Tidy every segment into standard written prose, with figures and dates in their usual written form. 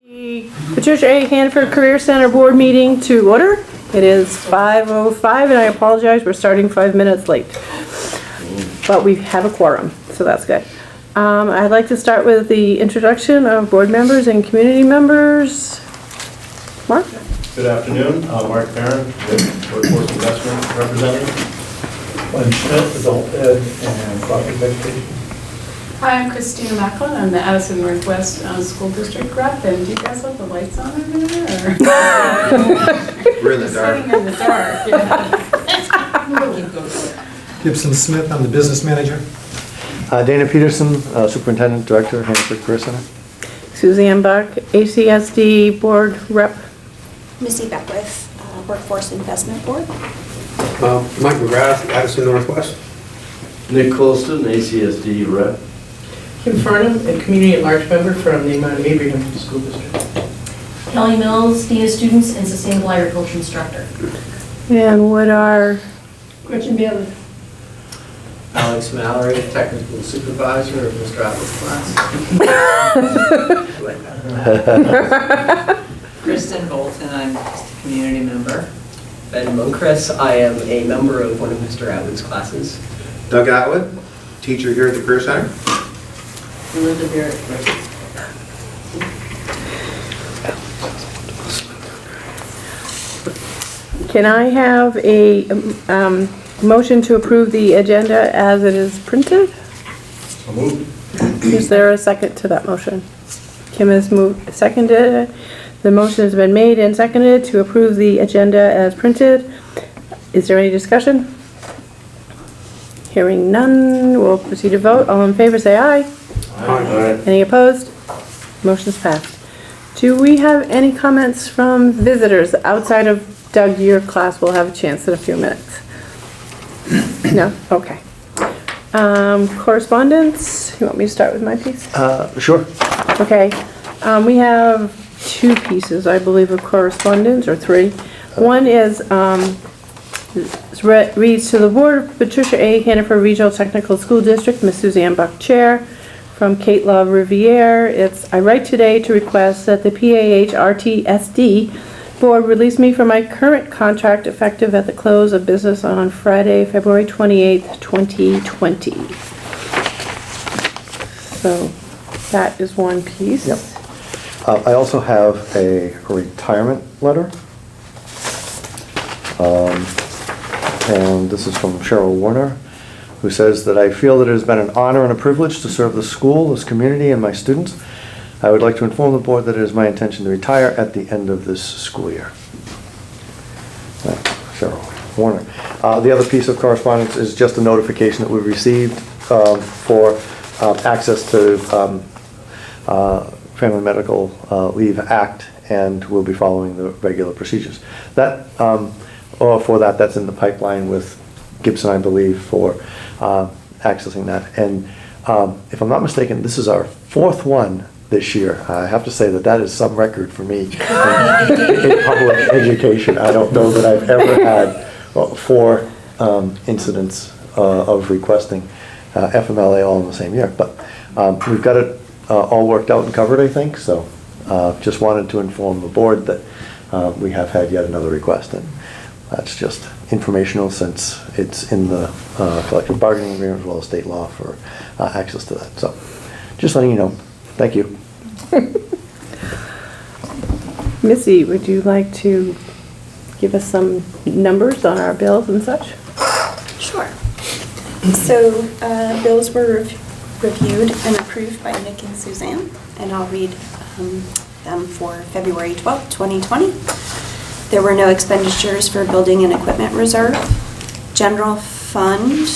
The Patricia A. Hannaford Career Center Board meeting to order. It is 5:05 and I apologize, we're starting 5 minutes late. But we have a quorum, so that's good. I'd like to start with the introduction of board members and community members. Mark? Good afternoon, Mark Barron, with Workforce Investment Representative. Glenn Schmidt, adult ed and project education. Hi, I'm Christina Macklin. I'm the Addison Northwest School District rep. And do you guys have the lights on over there? Or? We're in the dark. Sitting in the dark, yeah. Gibson Smith, I'm the business manager. Dana Peterson, Superintendent Director, Hannaford Career Center. Suzanne Buck, ACSD Board Rep. Missy Beckwith, Workforce Investment Board. Mike McGrath, Addison Northwest. Nick Colston, ACSD rep. Kim Farnham, a community at large member from the Mount Abraham School District. Kelly Mills, Dean of Students and Sustainable Agriculture Instructor. And what are... Gretchen Bailey. Alex Mallory, Technical Supervisor of Mr. Atwood's class. Kristen Bolton, I'm just a community member. Ben Moncris, I am a member of one of Mr. Atwood's classes. Doug Atwood, teacher here at the Career Center. Linda Barrett. Can I have a motion to approve the agenda as it is printed? So moved. Is there a second to that motion? Kim has seconded. The motion has been made and seconded to approve the agenda as printed. Is there any discussion? Hearing none, we'll proceed to vote. All in favor say aye. Aye. Any opposed? Motion's passed. Do we have any comments from visitors outside of Doug? Your class will have a chance in a few minutes. No? Okay. Correspondence? You want me to start with my piece? Sure. Okay. We have two pieces, I believe, of correspondence, or three. One is, reads to the Board of Patricia A. Hannaford Regional Technical School District, Ms. Suzanne Buck, Chair, from Kate Love Riviere. It's, I write today to request that the PAH-RTSD Board release me from my current contract effective at the close of business on Friday, February 28th, 2020. So that is one piece. Yep. I also have a retirement letter. And this is from Cheryl Warner, who says that I feel that it has been an honor and a privilege to serve the school, this community, and my students. I would like to inform the board that it is my intention to retire at the end of this school year. Thanks, Cheryl Warner. The other piece of correspondence is just a notification that we received for access to Family Medical Leave Act, and we'll be following the regular procedures. That, or for that, that's in the pipeline with Gibson, I believe, for accessing that. And if I'm not mistaken, this is our fourth one this year. I have to say that is some record for me in public education. I don't know that I've ever had 4 incidents of requesting FMLA all in the same year. But we've got it all worked out and covered, I think. So just wanted to inform the board that we have had yet another request. And that's just informational, since it's in the collective bargaining agreement as well as state law for access to that. So just letting you know. Thank you. Missy, would you like to give us some numbers on our bills and such? Sure. So bills were reviewed and approved by Nick and Suzanne, and I'll read them for February 12th, 2020. There were no expenditures for building and equipment reserve. General fund,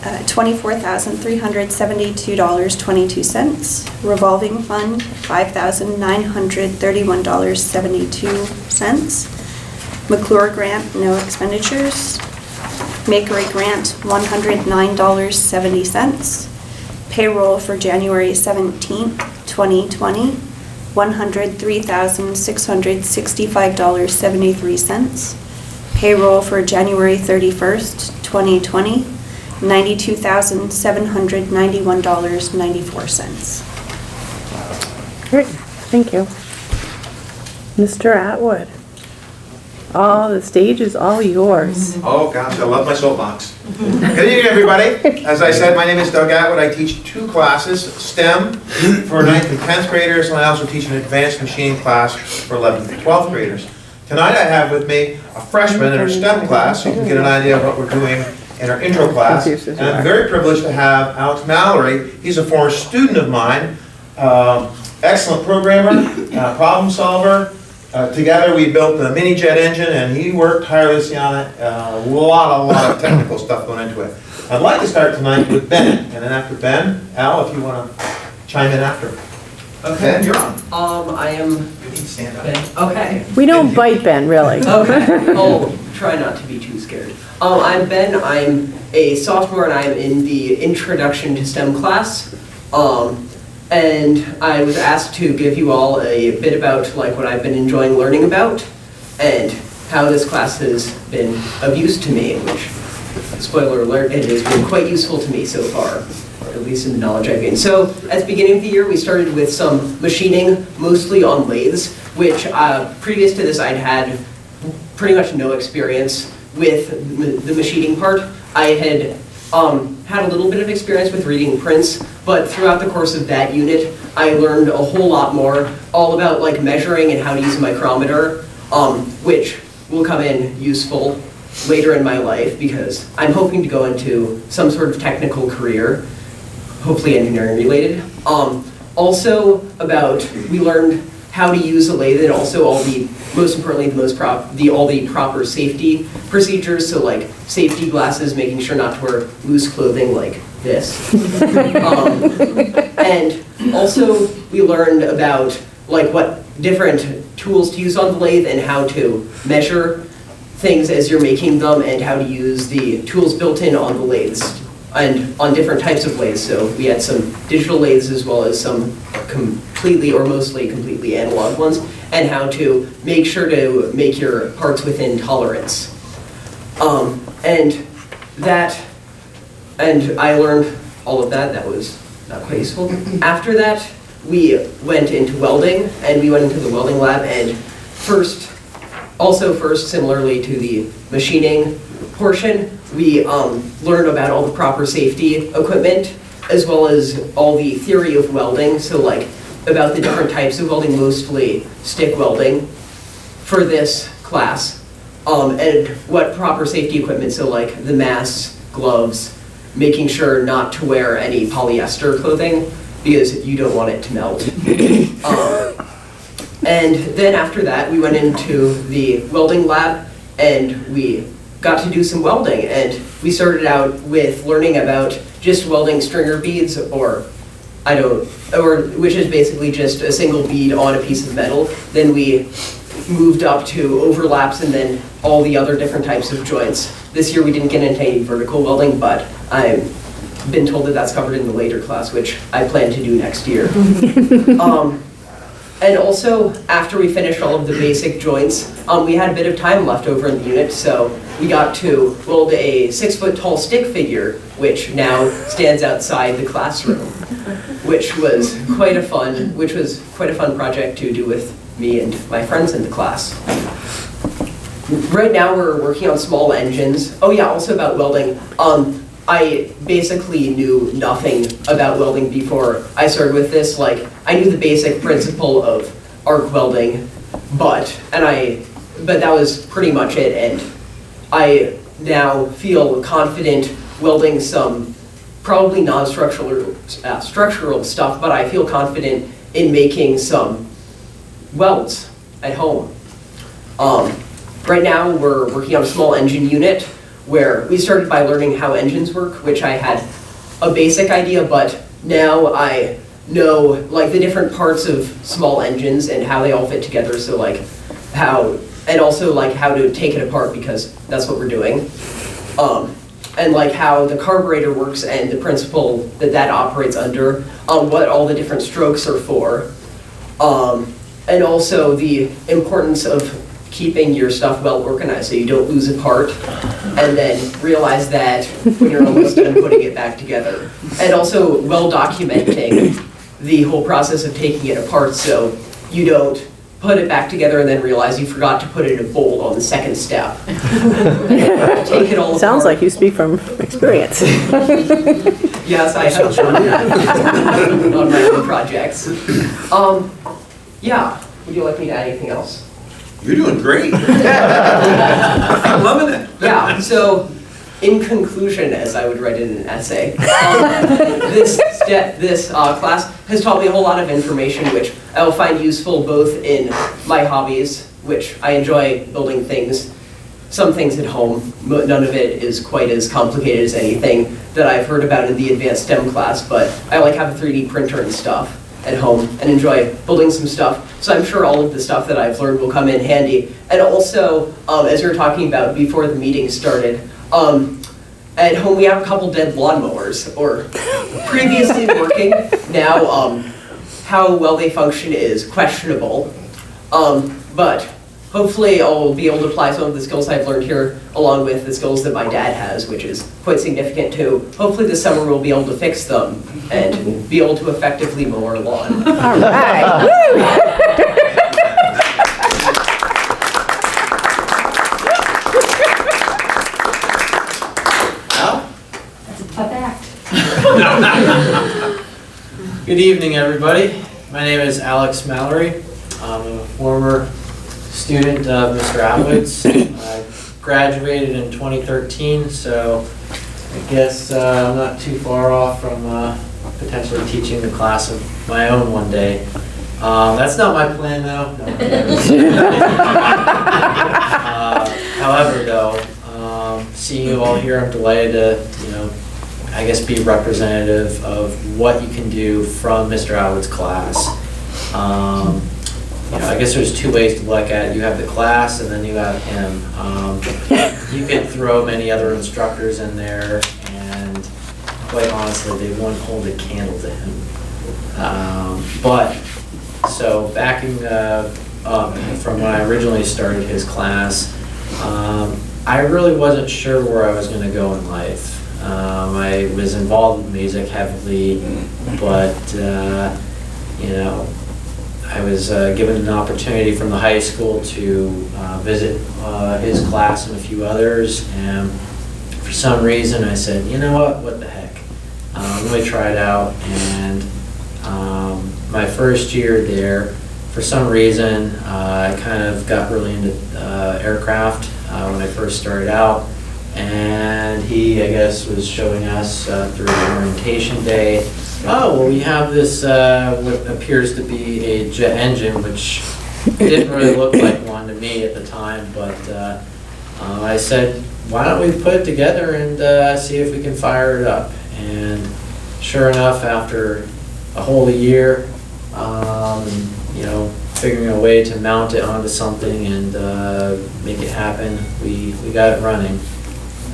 $24,372.22. Revolving fund, $5,931.72. McClure grant, no expenditures. Make-A grant, $109.70. Payroll for January 17th, 2020, $103,665.73. Payroll for January 31st, 2020, $92,791.94. Great. Thank you. Mr. Atwood. Oh, the stage is all yours. Oh, gosh, I love my soapbox. Good evening, everybody. As I said, my name is Doug Atwood. I teach 2 classes, STEM for 9th and 10th graders, and I also teach an advanced machining class for 11th and 12th graders. Tonight I have with me a freshman in our STEM class, so you can get an idea of what we're doing in our intro class. And I'm very privileged to have Alex Mallory. He's a former student of mine, excellent programmer, problem solver. Together we built the mini jet engine, and he worked tirelessly on it. A lot of technical stuff going into it. I'd like to start tonight with Ben, and then after Ben, Al, if you want to chime in after. Okay. Ben, you're on. I am. You need to stand up. Okay. We don't bite Ben, really. Okay. I'll try not to be too scared. I'm Ben. I'm a sophomore, and I'm in the Introduction to STEM class. And I was asked to give you all a bit about like what I've been enjoying learning about and how this class has been of use to me, which, spoiler alert, it has been quite useful to me so far, or at least in the knowledge I've gained. So at the beginning of the year, we started with some machining, mostly on lathes, which previous to this I'd had pretty much no experience with the machining part. I had had a little bit of experience with reading prints, but throughout the course of that unit, I learned a whole lot more, all about like measuring and how to use a micrometer, which will come in useful later in my life because I'm hoping to go into some sort of technical career, hopefully engineering related. Also we learned how to use a lathe and also most importantly, all the proper safety procedures. So like safety glasses, making sure not to wear loose clothing like this. And also we learned about like what different tools to use on the lathe and how to measure things as you're making them and how to use the tools built in on the lathes and on different types of lathes. So we had some digital lathes as well as some completely or mostly completely analog ones, and how to make sure to make your parts within tolerance. And I learned all of that. That was not quite useful. After that, we went into welding, and we went into the welding lab, and first, similarly to the machining portion, we learned about all the proper safety equipment, as well as all the theory of welding, so like about the different types of welding, mostly stick welding, for this class, and what proper safety equipment, so like the masks, gloves, making sure not to wear any polyester clothing, because you don't want it to melt. And then after that, we went into the welding lab, and we got to do some welding, and we started out with learning about just welding stringer beads, which is basically just a single bead on a piece of metal. Then we moved up to overlaps and then all the other different types of joints. This year we didn't get into any vertical welding, but I've been told that that's covered in the later class, which I plan to do next year. And also, after we finished all of the basic joints, we had a bit of time left over in the unit, so we got to weld a 6-foot-tall stick figure, which now stands outside the classroom, which was quite a fun project to do with me and my friends in the class. Right now, we're working on small engines. Oh yeah, also about welding. I basically knew nothing about welding before I started with this. Like, I knew the basic principle of arc welding, but that was pretty much it. And I now feel confident welding some probably non-structural structural stuff, but I feel confident in making some welds at home. Right now, we're working on a small engine unit, where we started by learning how engines work, which I had a basic idea, but now I know like the different parts of small engines and how they all fit together, so like and also like how to take it apart, because that's what we're doing. And like how the carburetor works and the principle that operates under, what all the different strokes are for, and also the importance of keeping your stuff well organized so you don't lose a part and then realize that when you're almost done putting it back together. And also well documenting the whole process of taking it apart, so you don't put it back together and then realize you forgot to put it in a bolt on the second step. Take it all Sounds apart. like you speak from experience. Yes, I have on my own projects. Yeah, would you like me to add anything else? You're doing great. I'm loving it. Yeah, so in conclusion, as I would write in an essay, this class has taught me a whole lot of information which I will find useful both in my hobbies, which I enjoy building things, some things at home. None of it is quite as complicated as anything that I've heard about in the advanced STEM class, but I like have a 3D printer and stuff at home and enjoy building some stuff. So I'm sure all of the stuff that I've learned will come in handy. And also, as we were talking about before the meeting started, at home we have a couple dead lawnmowers, or previously working. Now, how well they function is questionable. But hopefully I'll be able to apply some of the skills I've learned here along with the skills that my dad has, which is quite significant too. Hopefully this summer we'll be able to fix them and be able to effectively mow our lawn. All right. That's a tough act. Good evening, everybody. My name is Alex Mallory. I'm a former student of Mr. Atwood's. I graduated in 2013, so I guess I'm not too far off from potentially teaching the class of my own one day. That's not my plan, though. No, I'm kidding. However, though, seeing you all here, I'm delighted to, I guess be representative of what you can do from Mr. Atwood's class. I guess there's two ways to look at it. You have the class and then you have him. You could throw many other instructors in there and quite honestly, they won't hold a candle to him. So backing up from when I originally started his class, I really wasn't sure where I was going to go in life. I was involved in music heavily, but I was given an opportunity from the high school to visit his class and a few others, and for some reason I said, you know what the heck, let me try it out. And my first year there, for some reason, I kind of got really into aircraft when I first started out, and he, I guess, was showing us through orientation day, oh, well, we have this, what appears to be a jet engine, which didn't really look like one to me at the time, but I said, why don't we put it together and see if we can fire it up? And sure enough, after a whole year, figuring a way to mount it onto something and make it happen, we got it running.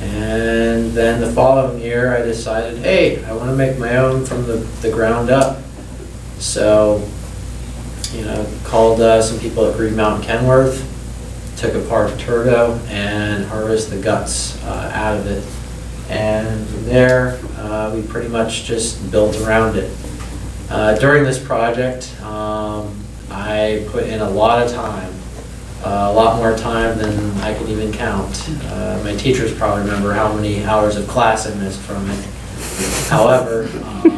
And then the following year I decided, hey, I want to make my own from the ground up. So, called some people at Green Mountain Kenworth, took apart the turbo and harvested the guts out of it. And from there, we pretty much just built around it. During this project, I put in a lot of time. A lot more time than I could even count. My teachers probably remember how many hours of class I missed from it. However,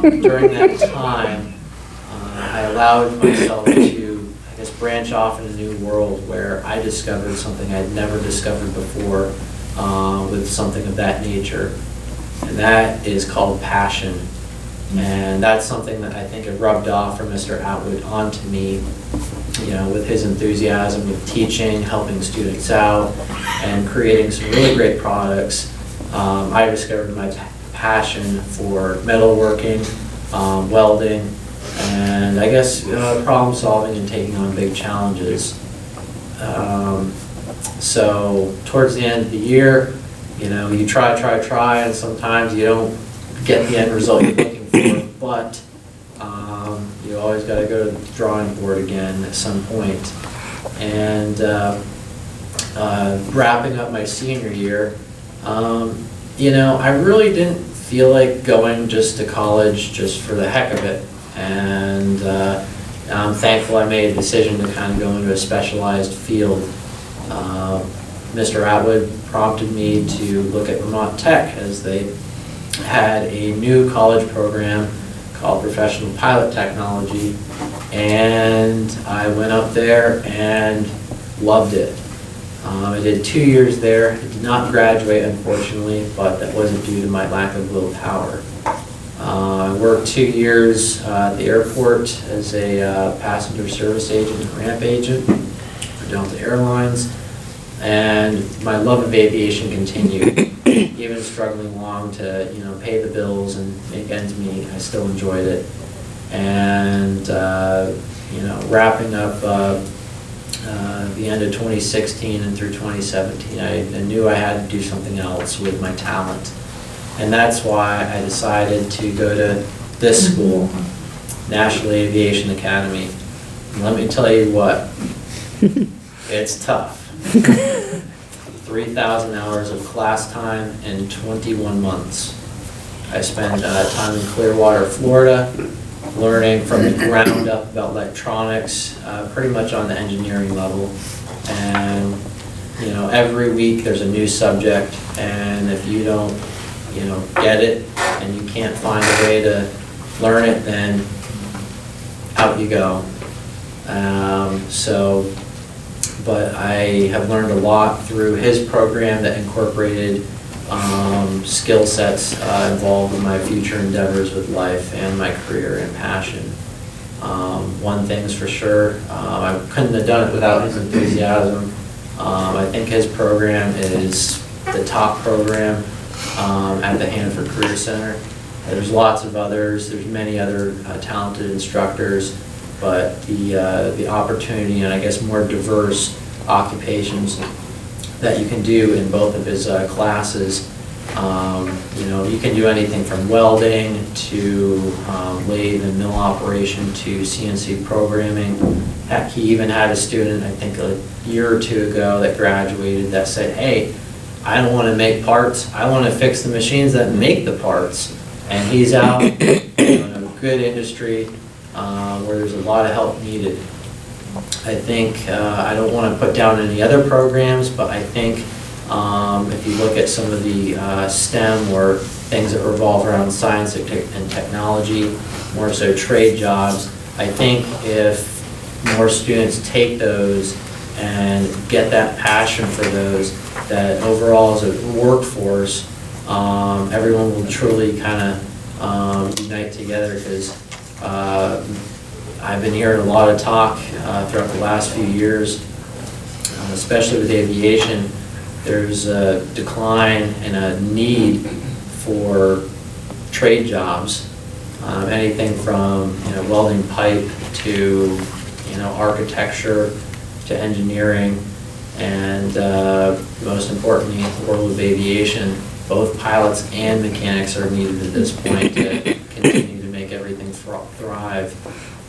during that time, I allowed myself to, I guess, branch off in a new world where I discovered something I'd never discovered before with something of that nature. And that is called passion. And that's something that I think it rubbed off from Mr. Atwood onto me, with his enthusiasm with teaching, helping students out, and creating some really great products. I discovered my passion for metalworking, welding, and I guess problem solving and taking on big challenges. So towards the end of the year, you try, and sometimes you don't get the end result you're looking for, but you always got to go to the drawing board again at some point. And wrapping up my senior year, I really didn't feel like going just to college just for the heck of it. And I'm thankful I made a decision to kind of go into a specialized field. Mr. Atwood prompted me to look at Vermont Tech, as they had a new college program called Professional Pilot Technology, and I went up there and loved it. I did 2 years there. I did not graduate, unfortunately, but that wasn't due to my lack of willpower. I worked 2 years at the airport as a passenger service agent and ramp agent for Delta Airlines, and my love of aviation continued. Even struggling along to, pay the bills and make ends meet, I still enjoyed it. And, wrapping up the end of 2016 and through 2017, I knew I had to do something else with my talent. And that's why I decided to go to this school, National Aviation Academy. And let me tell you what, it's tough. 3,000 hours of class time in 21 months. I spent time in Clearwater, Florida, learning from the ground up about electronics, pretty much on the engineering level. And, every week there's a new subject, and if you don't, get it and you can't find a way to learn it, then out you go. But I have learned a lot through his program that incorporated skill sets involved in my future endeavors with life and my career and passion. One thing's for sure, I couldn't have done it without his enthusiasm. I think his program is the top program at the Hannaford Career Center. There's lots of others, there's many other talented instructors, but the opportunity and I guess more diverse occupations that you can do in both of his classes. You can do anything from welding to lathe and mill operation to CNC programming. Heck, he even had a student, I think a year or two ago, that graduated that said, hey, I don't want to make parts, I want to fix the machines that make the parts. And he's out in a good industry where there's a lot of help needed. I think, I don't want to put down any other programs, but I think if you look at some of the STEM or things that revolve around science and technology, more so trade jobs, I think if more students take those and get that passion for those, that overall as a workforce, everyone will truly kind of unite together, because I've been hearing a lot of talk throughout the last few years, especially with aviation. There's a decline and a need for trade jobs, anything from welding pipe to architecture to engineering, and most importantly, in the world of aviation, both pilots and mechanics are needed at this point to continue to make everything thrive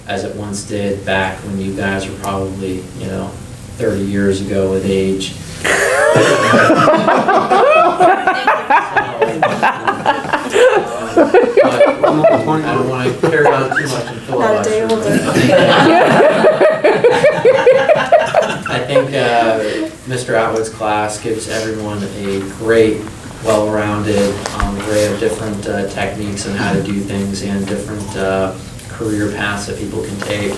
as it once did back when you guys were probably 30 years ago with age. But I don't want to carry on too much and fill Not a day older. I think Mr. Atwood's class gives everyone a great, well-rounded array of different techniques on how to do things and different career paths that people can take.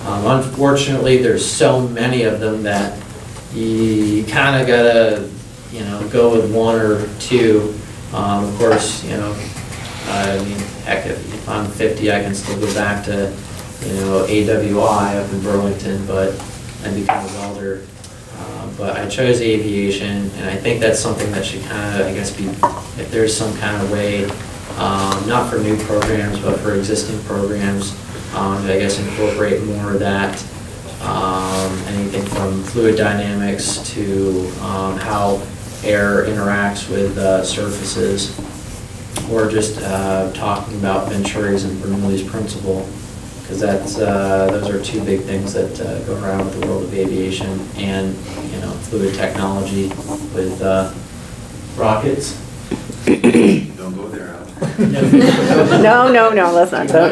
Unfortunately, there's so many of them that you kind of gotta, go with one or two. Of course, I mean, heck, if I'm 50, I can still go back to, AWI up in Burlington, and become a welder. But I chose aviation, and I think that's something that should kind of, I guess, be, if there's some kind of way, not for new programs, but for existing programs, to, I guess, incorporate more of that. Anything from fluid dynamics to how air interacts with surfaces, or just talking about Venturi's and Bernoulli's principle, because those are two big things that go around with the world of aviation and fluid technology with rockets. Don't go there, Al. No, let's not go.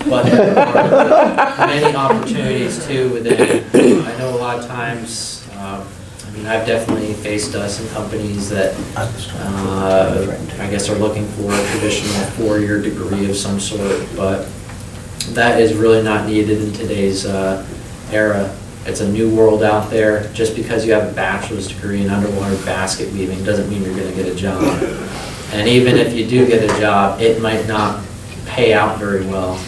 but there are many opportunities too within. I know a lot of times, I mean, I've definitely faced some companies that I guess are looking for a traditional 4-year degree of some sort, but that is really not needed in today's era. It's a new world out there. Just because you have a bachelor's degree in underwater basket weaving doesn't mean you're going to get a job. And even if you do get a job, it might not pay out very well.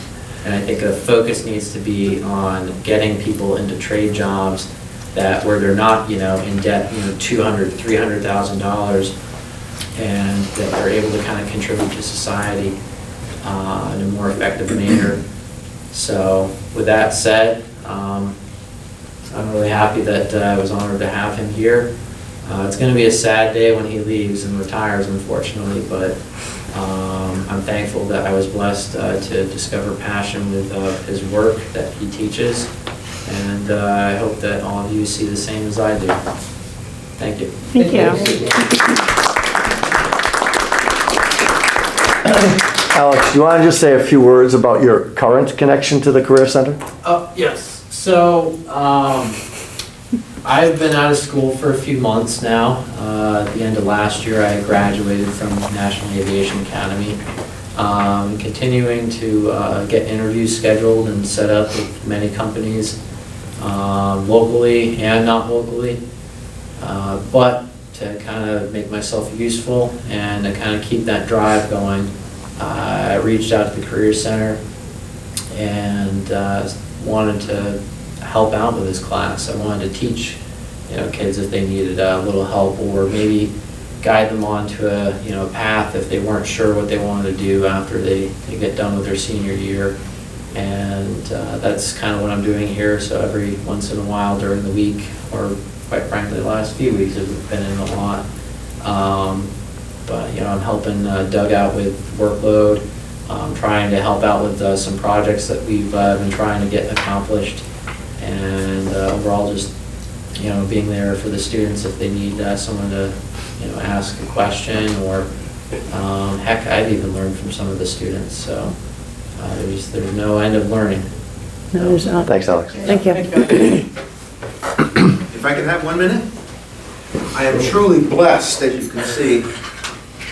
And I think the focus needs to be on getting people into trade jobs where they're not, in debt, $200,000, $300,000, and that they're able to kind of contribute to society in a more effective manner. So with that said, I'm really happy that I was honored to have him here. It's going to be a sad day when he leaves and retires, unfortunately, but I'm thankful that I was blessed to discover passion with his work that he teaches, and I hope that all of you see the same as I do. Thank you. Thank you. Alex, do you want to just say a few words about your current connection to the Career Center? Yes. So I've been out of school for a few months now. At the end of last year, I graduated from National Aviation Academy. Continuing to get interviews scheduled and set up with many companies, locally and not locally. But to kind of make myself useful and to kind of keep that drive going, I reached out to the Career Center and wanted to help out with this class. I wanted to teach, kids if they needed a little help, or maybe guide them onto a, path if they weren't sure what they wanted to do after they get done with their senior year. And that's kind of what I'm doing here. So every once in a while during the week, or quite frankly the last few weeks, have been in a lot. But I'm helping Doug out with workload. Trying to help out with some projects that we've been trying to get accomplished, and overall just being there for the students if they need someone to ask a question, or heck, I've even learned from some of the students. So there's no end of learning. No, there's not. Thanks, Alex. Thank you. If I can have 1 minute? I am truly blessed, as you can see.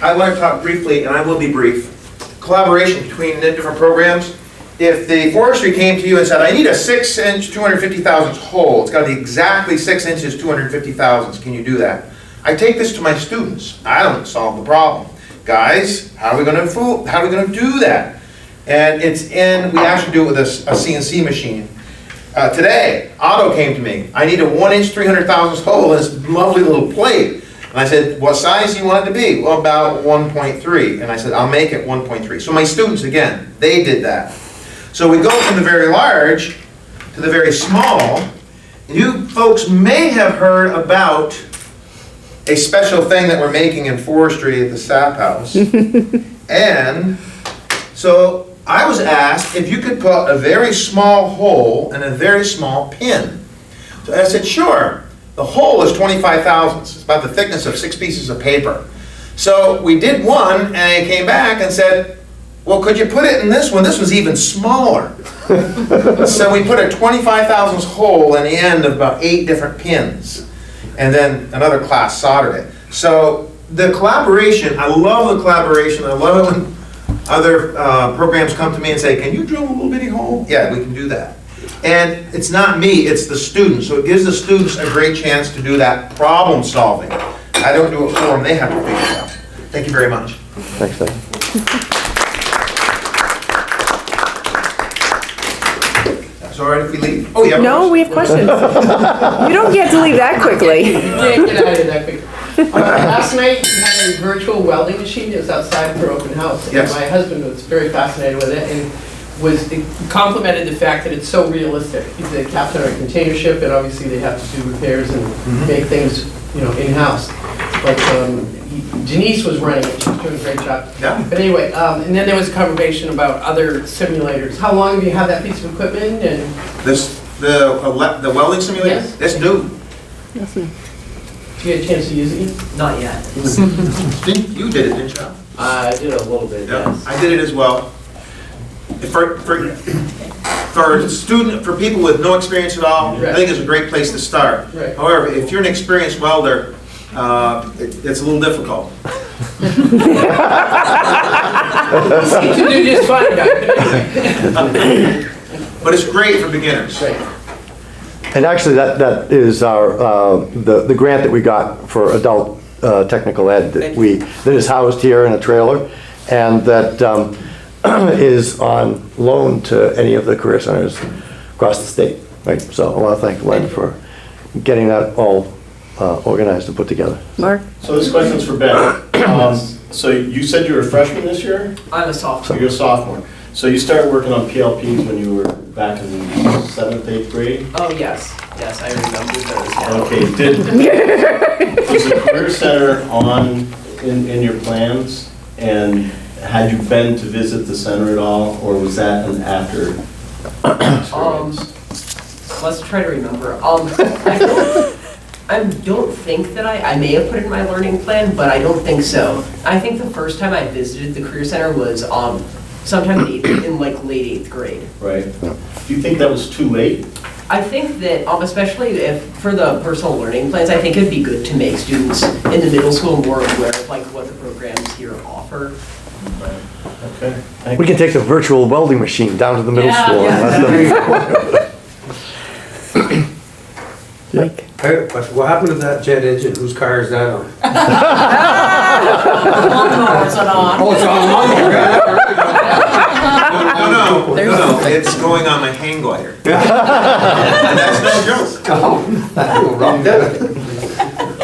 I want to talk briefly, and I will be brief. Collaboration between the different programs. If the forestry came to you and said, I need a 6-inch 250 thousandths hole, it's got to be exactly 6 inches 250 thousandths, can you do that? I take this to my students. I don't solve the problem. Guys, how are we going to do that? And we actually do it with a CNC machine. Today, Otto came to me. I need a 1-inch 300 thousandths hole in this lovely little plate. And I said, what size do you want it to be? Well, about 1.3. And I said, I'll make it 1.3. So my students, again, they did that. So we go from the very large to the very small. You folks may have heard about a special thing that we're making in forestry at the SAP house. And so I was asked if you could put a very small hole and a very small pin. So I said, sure. The hole is 25 thousandths. It's about the thickness of 6 pieces of paper. So we did one, and it came back and said, well, could you put it in this one? This was even smaller. So we put a 25 thousandths hole in the end of about 8 different pins. And then another class soldered it. So the collaboration, I love the collaboration. I love it when other programs come to me and say, can you drill a little bitty hole? Yeah, we can do that. And it's not me, it's the students. So it gives the students a great chance to do that problem solving. I don't do it for them, they have to figure it out. Thank you very much. Thanks, Doug. It's all right if we leave? Oh, yeah. No, we have questions. You don't get to leave that quickly. You can't get out of here that quick. Last night, you had a virtual welding machine. It was outside for open house. Yes. And my husband was very fascinated with it and complimented the fact that it's so realistic. He's a captain on a container ship, and obviously they have to do repairs and make things, in-house. But Denise was running it. She was doing a great job. Yeah. But anyway, and then there was a conversation about other simulators. How long have you had that piece of equipment? And The welding simulator? Yes. That's new. Yes, ma'am. did you get a chance to use it yet? Not yet. You did it, didn't you? I did a little bit, Yeah, yes. I did it as well. for people with no experience at all, I Right. think it's a great place to start. Right. However, if you're an experienced welder, it's a little difficult. Seem to do just fine, guys. But it's great for beginners. Right. And actually, that is the grant that we got for adult technical ed that is housed here in a trailer, and that is on loan to any of the career centers across the state, right? So I want to thank Len for getting that all organized and put together. Mark? So this question's for Ben. So you said you were a freshman this year? I'm a So sophomore. you're a sophomore. So you started working on PLPs when you were back in 7th, 8th grade? Oh, yes, yes, I remember those now. Okay, was the Career Center on in your plans? And had you been to visit the center at all, or was that an after experience? Let's try to remember. I don't think that I may have put it in my learning plan, but I don't think so. I think the first time I visited the Career Center was sometime in like late 8th grade. Right. Do you think that was too late? I think that, especially if for the personal learning plans, I think it'd be good to make students in the middle school more aware of like what the programs here offer. Okay. We can take the virtual welding machine down to the middle Yeah, school. yeah. And let them- Mike? I have a question. What happened to that jet engine? Whose car is that on? Lawnmower's on. Oh, it's on No, it's going on my hang glider. And that's no joke.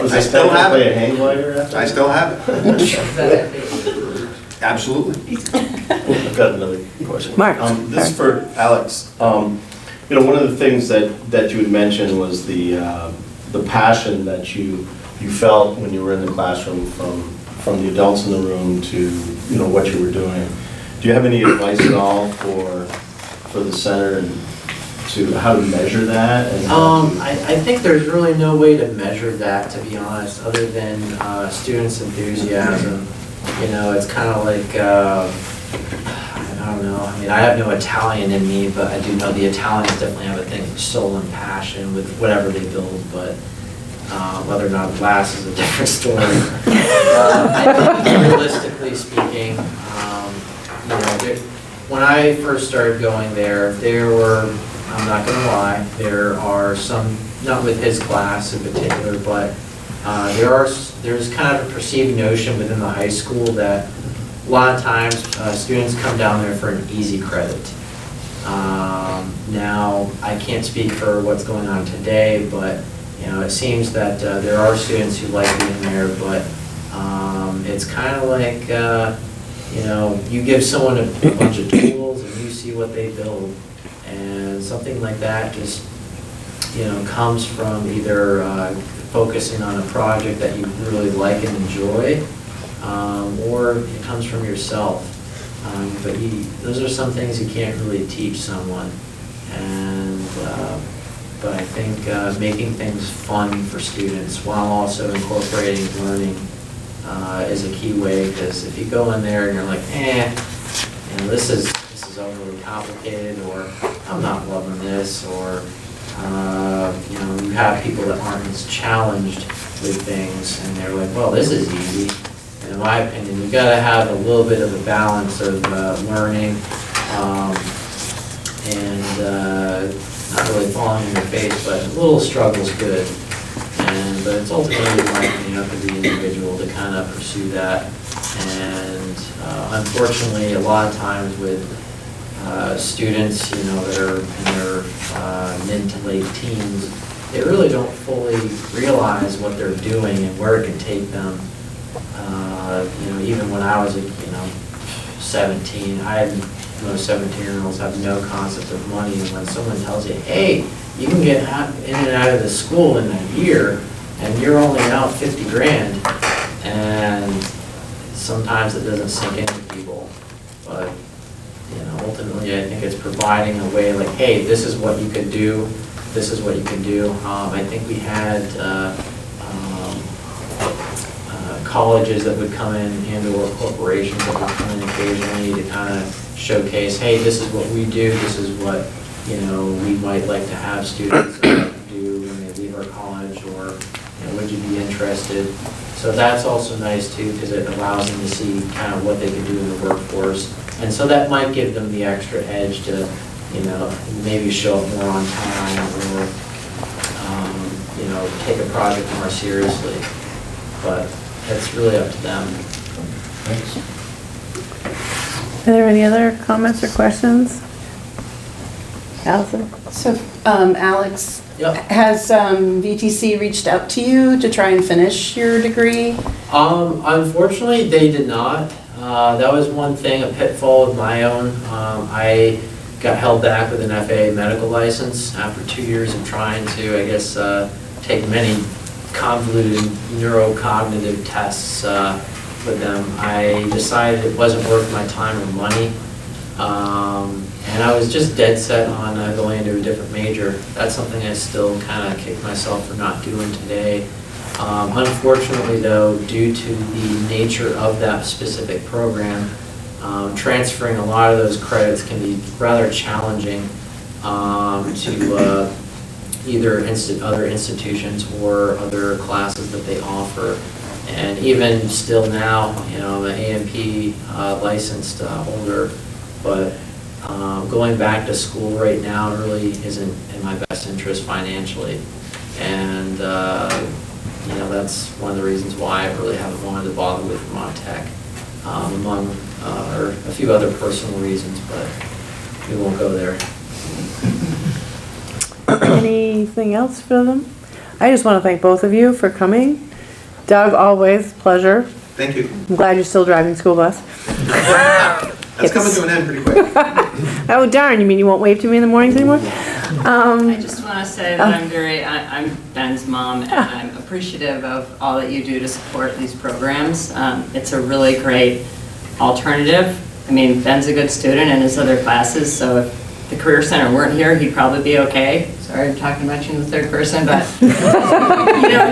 Was I I still have play it. a hang glider after? I still have it. Absolutely. I've got another question. Mark. This is for Alex. You know, one of the things that you had mentioned was the passion that you felt when you were in the classroom from the adults in the room to, you know, what you were doing. Do you have any advice at all for the center and to how to measure that? And I think there's really no way to measure that, to be honest, other than students' enthusiasm. You know, it's kind of like, I don't know, I mean, I have no Italian in me, but I do know the Italians definitely have a thing of soul and passion with whatever they build, but whether or not it lasts is a different story. I think realistically speaking, you know, when I first started going there were, I'm not gonna lie, there are some, not with his class in particular, but there's kind of a perceived notion within the high school that a lot of times students come down there for an easy credit. Now, I can't speak for what's going on today, but you know, it seems that there are students who like being there, but it's kind of like, you know, you give someone a bunch of tools and you see what they build, and something like that just, you know, comes from either focusing on a project that you really like and enjoy, or it comes from yourself. But those are some things you can't really teach someone. And but I think making things fun for students while also incorporating learning is a key way. Because if you go in there and you're like, you know, this is overly complicated, or I'm not loving this, or you know, you have people that aren't as challenged with things, and they're like, well, this is easy. And in my opinion, you got to have a little bit of a balance of learning and not really falling in your face, but a little struggle's good. But it's ultimately lining up to the individual to kind of pursue that. And unfortunately, a lot of times with students, you know, that are in their mid to late teens, they really don't fully realize what they're doing and where it can take them. You know, even when I was, 17, most 17-year-olds have no concept of money, and when someone tells you, hey, you can get in and out of the school in a year, and you're only out 50 grand, and sometimes it doesn't sink into people, but ultimately I think it's providing a way like, hey, this is what you could do, this is what you can do. I think we had colleges that would come in and/or corporations that would come in occasionally to kind of showcase, hey, this is what we do, this is what, we might like to have students do when they leave our college, or, would you be interested? So that's also nice too, because it allows them to see kind of what they can do in the workforce. And so that might give them the extra edge to, maybe show up more on time, or, take a project more seriously. But it's really up to them. Are there any other comments or questions? Allison? So, Alex, Yep. has VTC reached out to you to try and finish your degree? Unfortunately, they did not. That was one thing, a pitfall of my own. I got held back with an FAA medical license after 2 years of trying to, I guess, take many convoluted neurocognitive tests with them. I decided it wasn't worth my time or money. And I was just dead set on going into a different major. That's something I still kind of kick myself for not doing today. Unfortunately though, due to the nature of that specific program, transferring a lot of those credits can be rather challenging to either other institutions or other classes that they offer. And even still now, I'm an AMP licensed holder, but going back to school right now really isn't in my best interest financially. And that's one of the reasons why I really haven't wanted to bother with Vermont Tech, among or a few other personal reasons, but we won't go there. Anything else for them? I just want to thank both of you for coming. Doug, always pleasure. Thank you. I'm glad you're still driving school bus. That's coming to an end pretty quick. Oh darn, you mean you won't wave to me in the mornings anymore? I just want to say that I'm Ben's mom, and I'm appreciative of all that you do to support these programs. It's a really great alternative. I mean, Ben's a good student in his other classes, so if the Career Center weren't here, he'd probably be okay. Sorry, I'm talking about you in the third person, but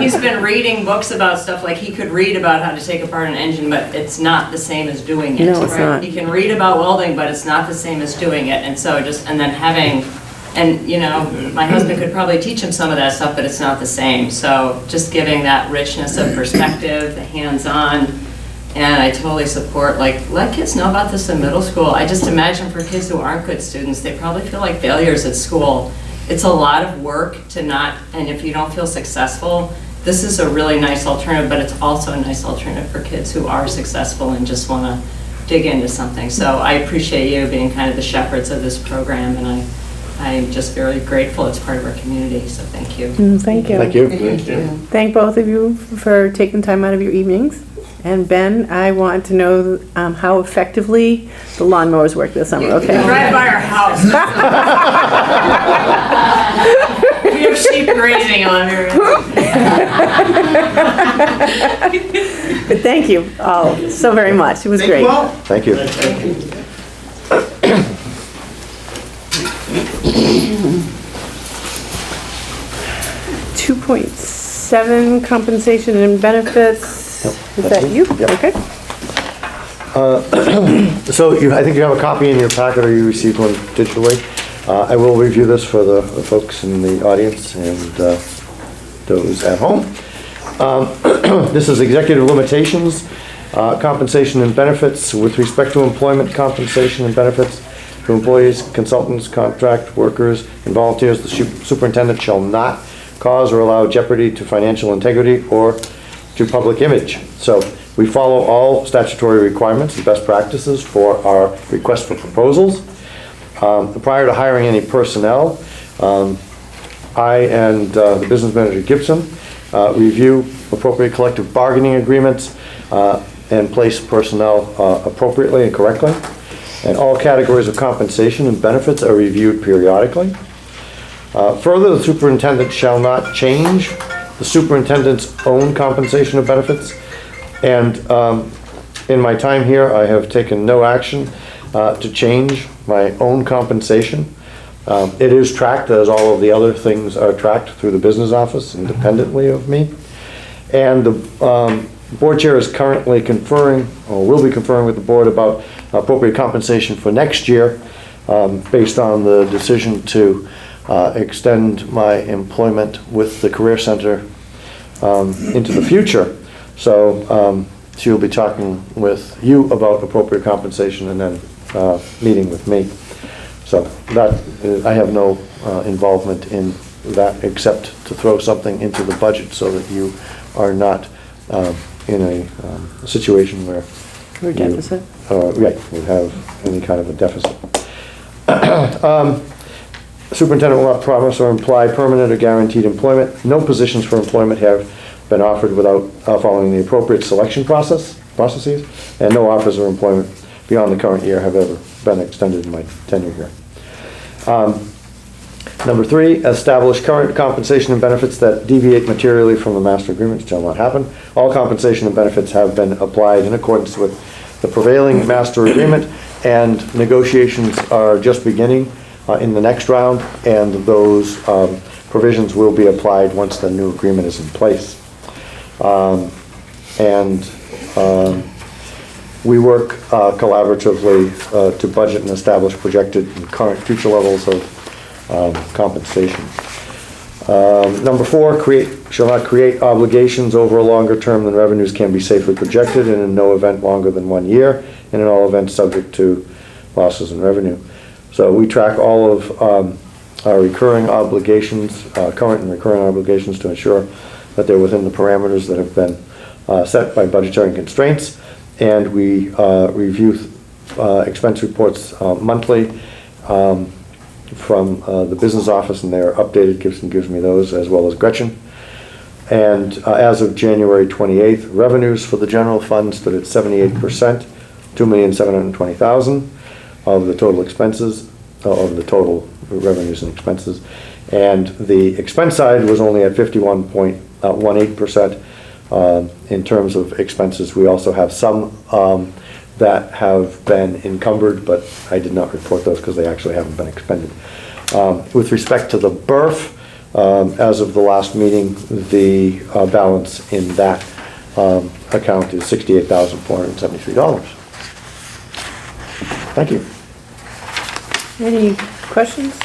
he's been reading books about stuff, like he could read about how to take apart an engine, but it's not the same as doing it. No, it's not. He can read about welding, but it's not the same as doing it. And so my husband could probably teach him some of that stuff, but it's not the same. So just giving that richness of perspective, the hands-on. And I totally support, let kids know about this in middle school. I just imagine for kids who aren't good students, they probably feel like failures at school. It's a lot of work and if you don't feel successful, this is a really nice alternative, but it's also a nice alternative for kids who are successful and just want to dig into something. So I appreciate you being kind of the shepherds of this program, and I'm just very grateful it's part of our community, so thank you. Thank you. Thank you. Thank you. Thank both of you for taking time out of your evenings. And Ben, I want to know how effectively the lawnmowers work this summer, okay? Drive by our house. We have sheep grazing on here. But thank you all so very much. It was great. Thank you. 2.7 compensation and benefits. Is that you? Yep. Okay. So I think you have a copy in your packet, or you received one digitally. I will review this for the folks in the audience and those at home. This is executive limitations, compensation and benefits. With respect to employment compensation and benefits to employees, consultants, contract workers, and volunteers, the superintendent shall not cause or allow jeopardy to financial integrity or to public image. So we follow all statutory requirements and best practices for our request for proposals. Prior to hiring any personnel, I and the business manager Gibson review appropriate collective bargaining agreements and place personnel appropriately and correctly. And all categories of compensation and benefits are reviewed periodically. Further, the superintendent shall not change the superintendent's own compensation and benefits. And in my time here, I have taken no action to change my own compensation. It is tracked as all of the other things are tracked through the business office independently of me. And the board chair is currently conferring, or will be conferring with the board about appropriate compensation for next year, based on the decision to extend my employment with the Career Center into the future. So she'll be talking with you about appropriate compensation and then meeting with me. So that, I have no involvement in that except to throw something into the budget so that you are not in a situation where Or deficit. right, would have any kind of a deficit. Superintendent will not promise or imply permanent or guaranteed employment. No positions for employment have been offered without following the appropriate selection processes, and no offers of employment beyond the current year have ever been extended in my tenure here. Number 3, establish current compensation and benefits that deviate materially from the master agreement, which shall not happen. All compensation and benefits have been applied in accordance with the prevailing master agreement, and negotiations are just beginning in the next round, and those provisions will be applied once the new agreement is in place. We work collaboratively to budget and establish projected and current future levels of compensation. Number 4, shall not create obligations over a longer term than revenues can be safely projected, and in no event longer than 1 year, and in all events subject to losses in revenue. So we track all of our recurring obligations, current and recurring obligations, to ensure that they're within the parameters that have been set by budgetary constraints, and we review expense reports monthly from the business office, and they're updated. Gibson gives me those, as well as Gretchen. And as of January 28th, revenues for the general fund stood at 78%, $2,720,000 of the total expenses, of the total revenues and expenses. And the expense side was only at 51.18%. In terms of expenses, we also have some that have been encumbered, but I did not report those because they actually haven't been expended. With respect to the BRF, as of the last meeting, the balance in that account is $68,473. Thank you. Any questions?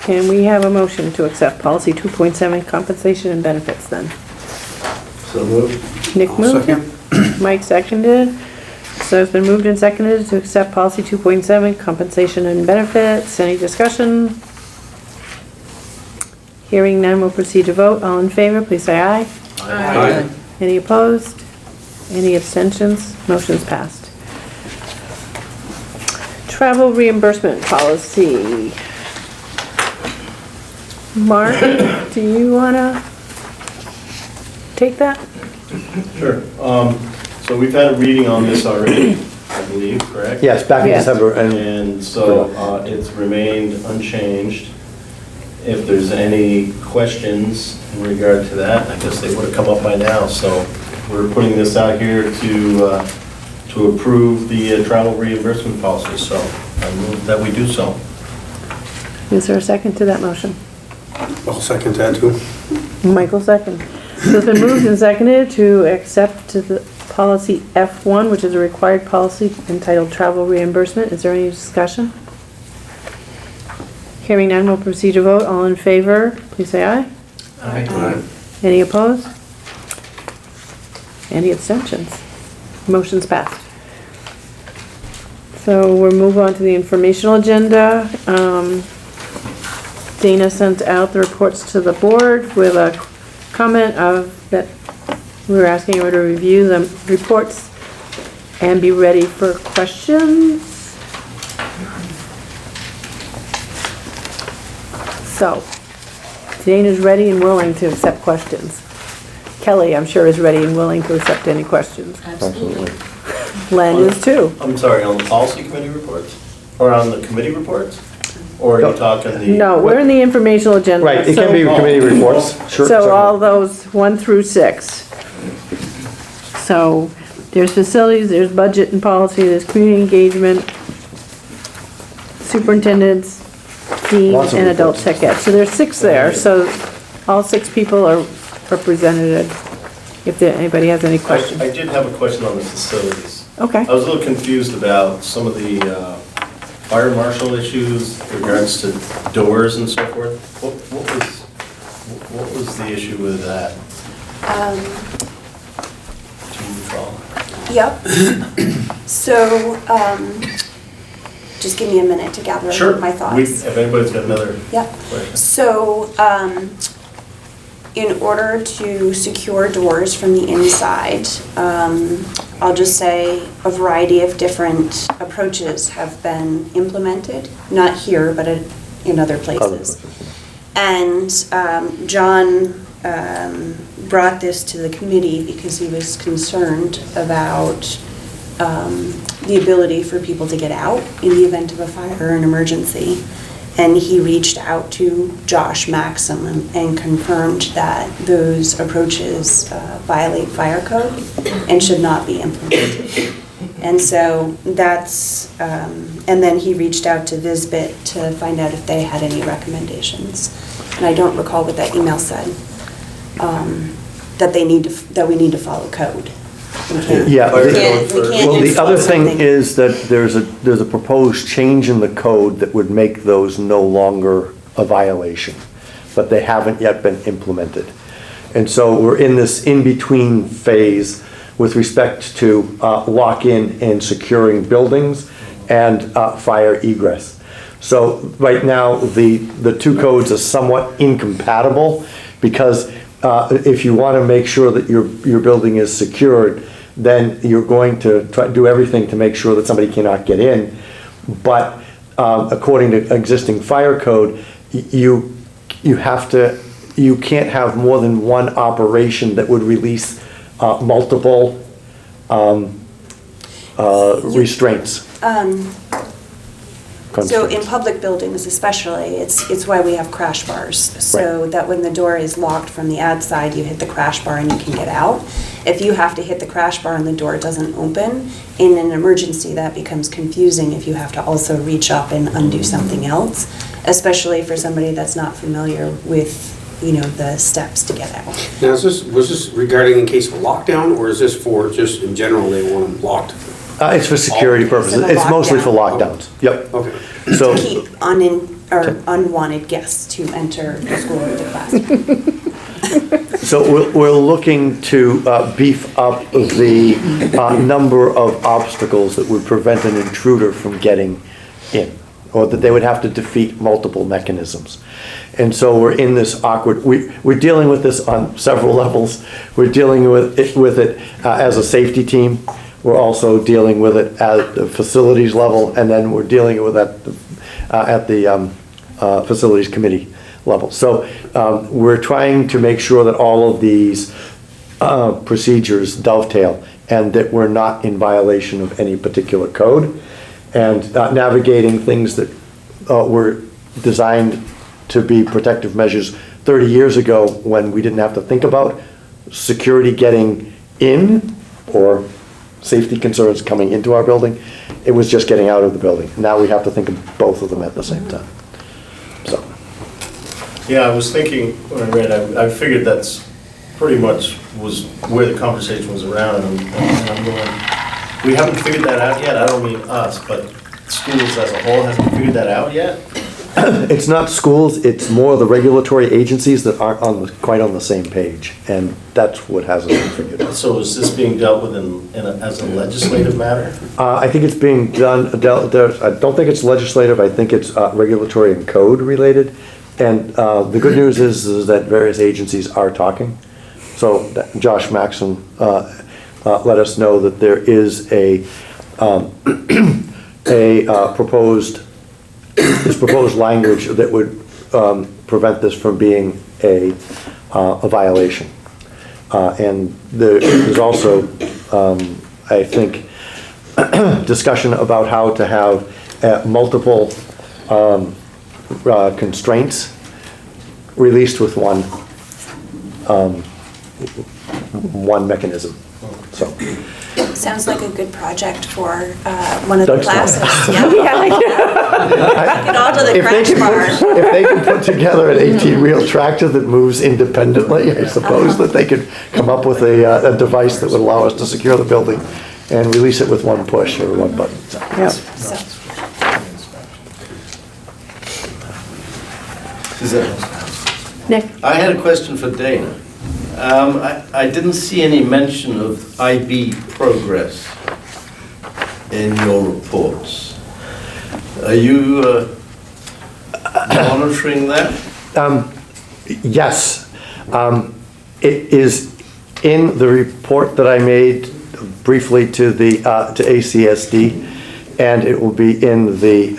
Can we have a motion to accept policy 2.7, compensation and benefits then? So moved. Nick moved it. Mike seconded. So it's been moved and seconded to accept policy 2.7, compensation and benefits. Any discussion? Hearing none, we'll proceed to vote. All in favor, please say aye. Aye. Any opposed? Any abstentions? Motion's passed. Travel reimbursement policy. Mark, do you want to take that? Sure. So we've had a reading on this already, I believe, correct? Yes, back in Yes. December. And so it's remained unchanged. If there's any questions in regard to that, I guess they would have come up by now. So we're putting this out here to approve the travel reimbursement policy. So I move that we do so. Is there a second to that motion? I'll second that too. Michael second. So it's been moved and seconded to accept the policy F1, which is a required policy entitled travel reimbursement. Is there any discussion? Hearing none, we'll proceed to vote. All in favor, please say aye. Aye. Any opposed? Any abstentions? Motion's passed. So we'll move on to the informational agenda. Dana sent out the reports to the board with a comment of that we were asking her to review the reports and be ready for questions. So, Dana's ready and willing to accept questions. Kelly, I'm sure, is ready and willing to accept any questions. Absolutely. Len is too. I'm sorry, on the policy committee reports? Or on the committee reports? Or are you talking the? No, we're in the informational agenda. Right, it can be committee reports. Sure. So all those 1 through 6. So there's facilities, there's budget and policy, there's community engagement, superintendents, dean, Lots of and adult reports. tech ed. So there's 6 there, so all 6 people are represented anybody has any questions. I did have a question on the facilities. Okay. I was a little confused about some of the fire marshal issues in regards to doors and so forth. What was the issue with that? Do you recall? Yep. So, just give me a minute to gather Sure. my thoughts. If anybody's got another Yep. question. So, in order to secure doors from the inside, I'll just say a variety of different approaches have been implemented, not here, but in other places. And John brought this to the committee because he was concerned about the ability for people to get out in the event of a fire or an emergency. And he reached out to Josh Maxim and confirmed that those approaches violate fire code and should not be implemented. And so that's, and then he reached out to Visbit to find out if they had any recommendations. And I don't recall what that email said, that we need to follow code. Yeah. We can't Well, the other enforce thing something. is that there's a proposed change in the code that would make those no longer a violation, but they haven't yet been implemented. And so we're in this in-between phase with respect to lock-in and securing buildings and fire egress. So right now, the two codes are somewhat incompatible because if you want to make sure that your building is secured, then you're going to try to do everything to make sure that somebody cannot get in. But according to existing fire code, you can't have more than one operation that would release multiple restraints. So in public buildings especially, it's why we have crash bars. So that when the door is locked from the outside, you hit the crash bar and you can get out. If you have to hit the crash bar and the door doesn't open, in an emergency that becomes confusing if you have to also reach up and undo something else, especially for somebody that's not familiar with, the steps to get out. Now, was this regarding in case of a lockdown, or is this for just in general, they want them locked? It's for security purposes. It's mostly for lockdowns. Yep. Okay. So To keep unwanted guests to enter the school or the classroom. So we're looking to beef up the number of obstacles that would prevent an intruder from getting in, or that they would have to defeat multiple mechanisms. And so we're in this awkward, we're dealing with this on several levels. We're dealing with it as a safety team. We're also dealing with it at the facilities level, and then we're dealing with it at the facilities committee level. So we're trying to make sure that all of these procedures dovetail and that we're not in violation of any particular code, and navigating things that were designed to be protective measures 30 years ago when we didn't have to think about security getting in or safety concerns coming into our building. It was just getting out of the building. Now we have to think of both of them at the same time. So. Yeah, I was thinking, when I read, I figured that's pretty much was where the conversation was around, and I'm going, we haven't figured that out yet. I don't mean us, but schools as a whole hasn't figured that out yet. It's not schools, it's more the regulatory agencies that aren't quite on the same page, and that's what hasn't been figured out. So is this being dealt with as a legislative matter? I think it's being I don't think it's legislative, I think it's regulatory and code related. And the good news is that various agencies are talking. So Josh Maxim let us know that there is a proposed language that would prevent this from being a violation. And there's also, I think, discussion about how to have multiple constraints released with one mechanism. So. Sounds like a good project for one of the Doug's classes. Yeah, Get onto the If they crash can bar. if they can put together an 18-wheel tractor that moves independently, I suppose that they could come up with a device that would allow us to secure the building and release it with one push or one button. So, Yep. Nick? I had a question for Dana. I didn't see any mention of IB progress in your reports. Are you monitoring that? Yes. It is in the report that I made briefly to to ACSD, and it will be in the,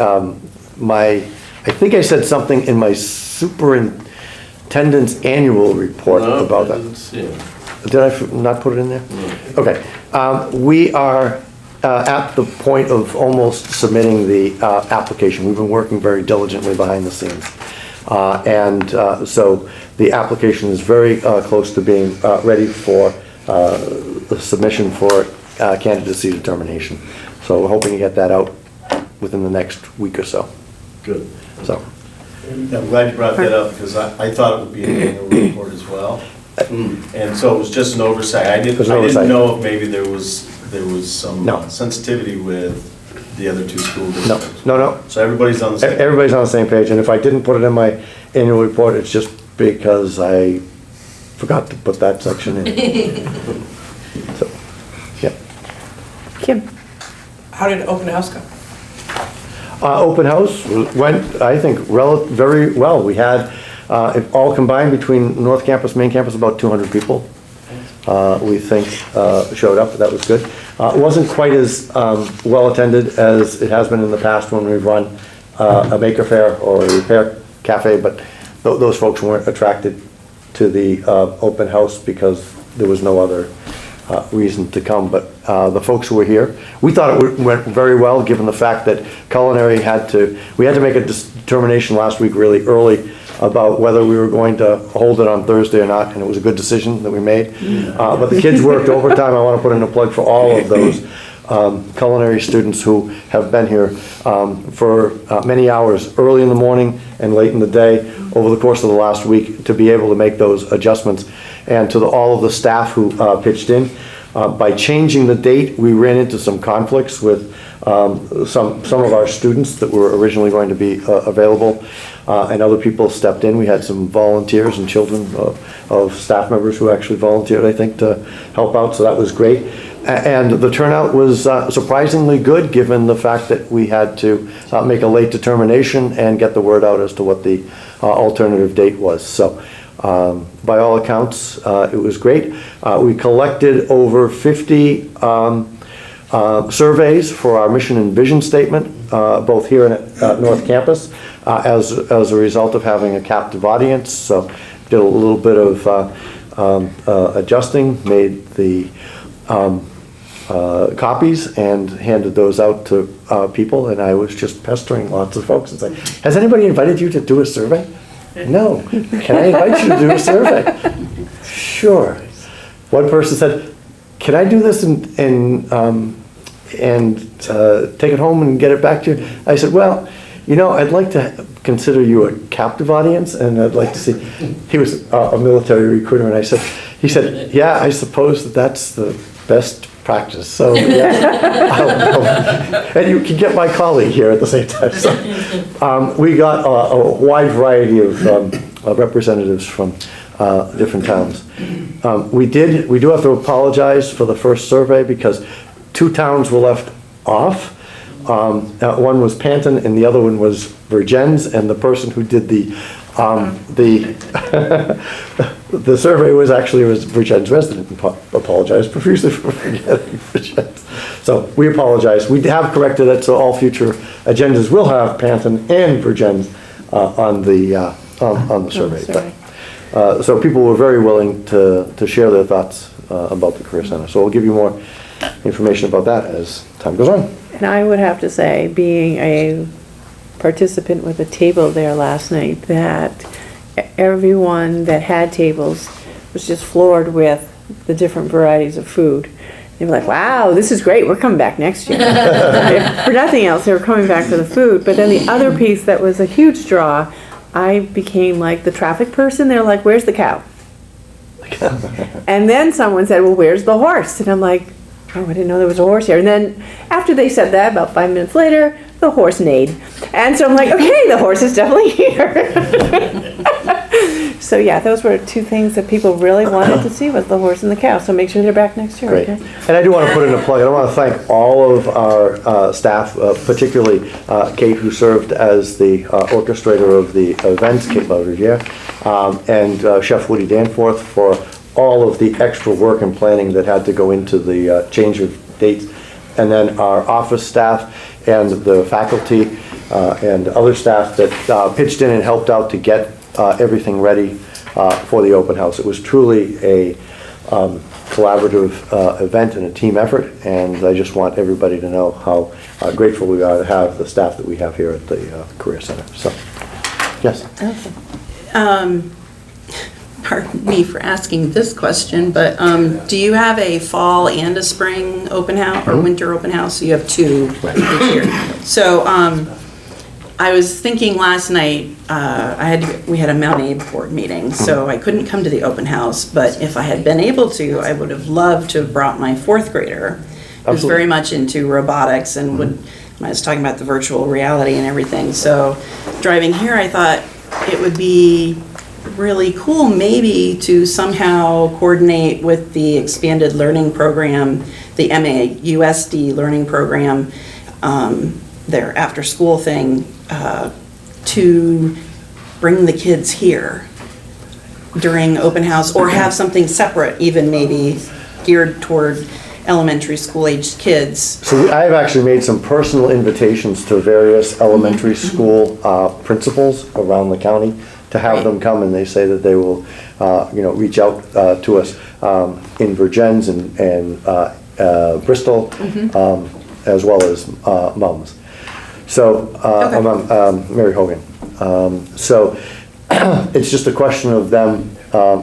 I think I said something in my superintendent's annual report about that. No, I didn't see it. Did I not put it in there? Okay. We are at the point of almost submitting the application. We've been working very diligently behind the scenes. So the application is very close to being ready for the submission for candidacy determination. So we're hoping to get that out within the next week or so. Good. So. I'm glad you brought that up, because I thought it would be an annual report as well. And so it was just an oversight. I didn't know if maybe there was some sensitivity with the other two school districts. No. So everybody's on the same page. Everybody's on the same page, and if I didn't put it in my annual report, it's just because I forgot to put that section in. So, yeah. Kim? How did open house go? Open house went, I think, very well. We had, all combined between North Campus, Main Campus, about 200 people, we think, showed up. That was good. It wasn't quite as well attended as it has been in the past when we've run a maker fair or a repair cafe, but those folks weren't attracted to the open house because there was no other reason to come. But the folks who were here, we thought it went very well, given the fact that culinary we had to make a determination last week really early about whether we were going to hold it on Thursday or not, and it was a good decision that we made. But the kids worked overtime. I want to put in a plug for all of those culinary students who have been here for many hours, early in the morning and late in the day, over the course of the last week, to be able to make those adjustments. And to all of the staff who pitched in. By changing the date, we ran into some conflicts with some of our students that were originally going to be available, and other people stepped in. We had some volunteers and children of staff members who actually volunteered, I think, to help out, so that was great. And the turnout was surprisingly good, given the fact that we had to make a late determination and get the word out as to what the alternative date was. So. By all accounts, it was great. We collected over 50 surveys for our mission and vision statement, both here and at North Campus, as a result of having a captive audience. So did a little bit of adjusting, made the copies and handed those out to people, and I was just pestering lots of folks and saying, has anybody invited you to do a survey? No. Can I invite you to do a survey? Sure. One person said, can I do this and take it home and get it back to you? I said, well, I'd like to consider you a captive audience, and I'd like to see. He was a military recruiter, and he said, yeah, I suppose that's the best practice. So yeah, and you can get my colleague here at the same time. So we got a wide variety of representatives from different towns. We do have to apologize for the first survey because 2 towns were left off. One was Panton and the other one was Virgins, and the person who did the survey was Virgins resident. Apologize profusely for forgetting Virgins. So we apologize. We have corrected it, so all future agendas will have Panton and Virgins on the survey. But, so people were very willing to share their thoughts about the Career Center. So we'll give you more information about that as time goes on. And I would have to say, being a participant with a table there last night, that everyone that had tables was just floored with the different varieties of food. They were like, wow, this is great, we're coming back next year. If for nothing else, they were coming back for the food. But then the other piece that was a huge draw, I became like the traffic person. They're like, where's the cow? And then someone said, well, where's the horse? And I'm like, oh, I didn't know there was a horse here. And then after they said that, about 5 minutes later, the horse neighed. And so I'm like, okay, the horse is definitely here. So yeah, those were two things that people really wanted to see, was the horse and the cow. So make sure they're back next year, Great. okay? And I do want to put in a plug. I want to thank all of our staff, particularly Kate, who served as the orchestrator of the events, Kate LaRiviere, and Chef Woody Danforth for all of the extra work and planning that had to go into the change of dates. And then our office staff and the faculty and other staff that pitched in and helped out to get everything ready for the open house. It was truly a collaborative event and a team effort, and I just want everybody to know how grateful we are to have the staff that we have here at the Career Center. So, yes. Pardon me for asking this question, but do you have a fall and a spring open house or winter open house? So you have two this year. So I was thinking last night, we had a Mount Abe board meeting, so I couldn't come to the open house, but if I had been able to, I would have loved to have brought my fourth grader, who's very much into robotics and I was talking about the virtual reality and everything. So driving here, I thought it would be really cool maybe to somehow coordinate with the expanded learning program, the MAUSD learning program, their after school thing, to bring the kids here during open house, or have something separate, even maybe geared toward elementary school aged kids. So I've actually made some personal invitations to various elementary school principals around the county to have them come, and they say that they will, reach out to us in Virgins and Bristol, as well as mums. So, Mary Hogan. So it's just a question of them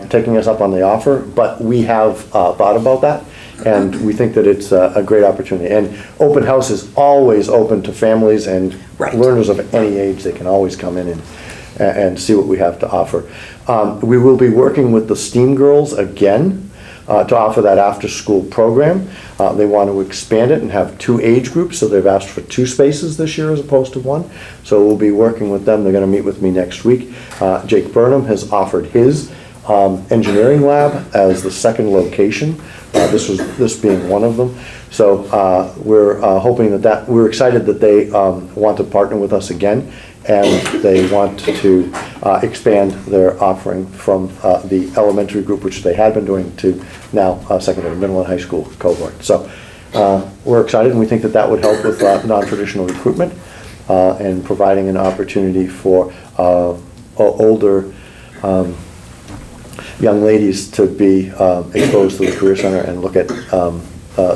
taking us up on the offer, but we have thought about that, and we think that it's a great opportunity. And open house is always open to families and learners of any age. They can always come in and see what we have to offer. We will be working with the STEAM girls again to offer that after-school program. They want to expand it and have 2 age groups, so they've asked for 2 spaces this year as opposed to 1. So we'll be working with them. They're going to meet with me next week. Jake Burnham has offered his engineering lab as the second location, this being one of them. So we're hoping that we're excited that they want to partner with us again, and they want to expand their offering from the elementary group, which they had been doing, to now secondary, middle, and high school cohort. So we're excited, and we think that that would help with non-traditional recruitment and providing an opportunity for older young ladies to be exposed to the Career Center and look at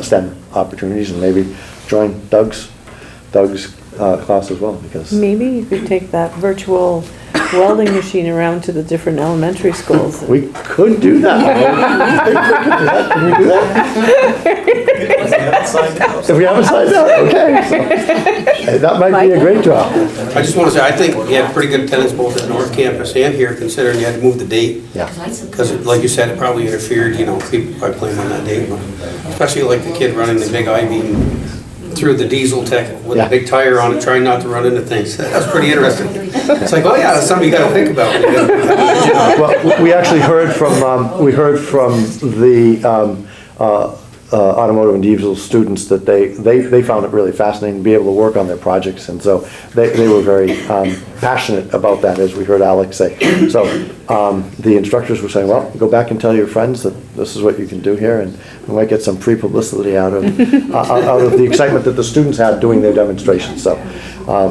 STEM opportunities, and maybe join Doug's class as well, because Maybe you could take that virtual welding machine around to the different elementary schools. we could do that. Can we do that? If we haven't signed up, okay. So, that might be a great job. I just want to say, I think you have pretty good attendance both at North Campus and here, considering you had to move the date. Yeah. Because like you said, it probably interfered, people probably playing on that date. But especially like the kid running the big I-beam through the diesel tech with a big tire on it, trying not to run into things. That was pretty interesting. It's like, oh yeah, that's something you got to think about. Well, we actually heard from the automotive and diesel students that they found it really fascinating to be able to work on their projects, and so they were very passionate about that, as we heard Alex say. So the instructors were saying, well, go back and tell your friends that this is what you can do here, and we might get some free publicity out of the excitement that the students had doing their demonstrations. So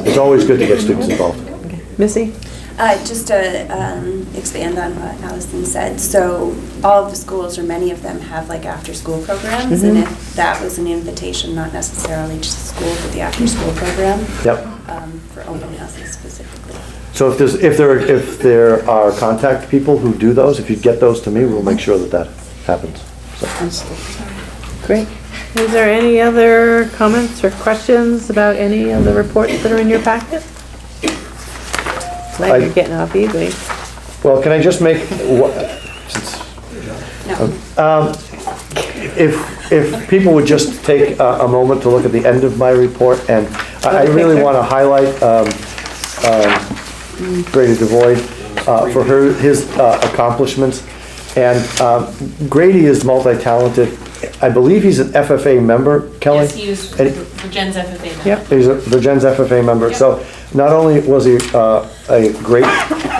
it's always good to get students involved. Okay. Missy? Just to expand on what Allison said, so all of the schools, or many of them, have like after-school programs, and if that was an invitation, not necessarily just the school, but the after-school program. Yep. For open houses specifically. So if there are contact people who do those, if you get those to me, we'll make sure that happens. So. Great. Is there any other comments or questions about any of the reports that are in your packet? Glad you're getting off easy. Well, can I just make, if people would just take a moment to look at the end of my report, and I really want to highlight Grady Devoid for his accomplishments. And Grady is multi-talented. I believe he's an FFA member, Kelly? Yes, he is Virgin's FFA member. Yep. He's a Virgin's FFA member. Yep. So not only was he a great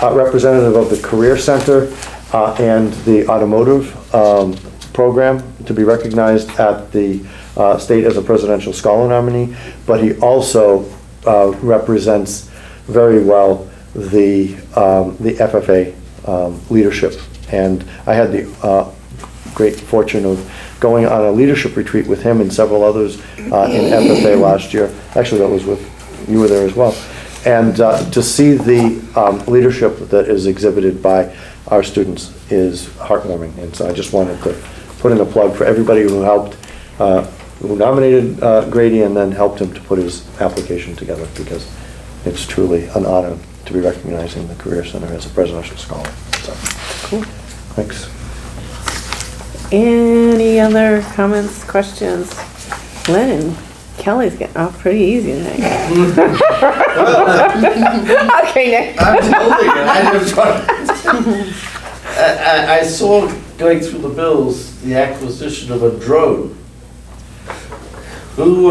representative of the Career Center and the automotive program to be recognized at the state as a presidential scholar nominee, but he also represents very well the FFA leadership. And I had the great fortune of going on a leadership retreat with him and several others in FFA last year. Actually, that was with, you were there as well. And to see the leadership that is exhibited by our students is heartwarming. And so I just wanted to put in a plug for everybody who helped, who nominated Grady and then helped him to put his application together, because it's truly an honor to be recognizing the Career Center as a presidential scholar. So, Cool. Thanks. Any other comments, questions? Lennon, Kelly's getting off pretty easy tonight. Okay, Nick. I'm holding it. I saw, going through the bills, the acquisition of a drone. Who,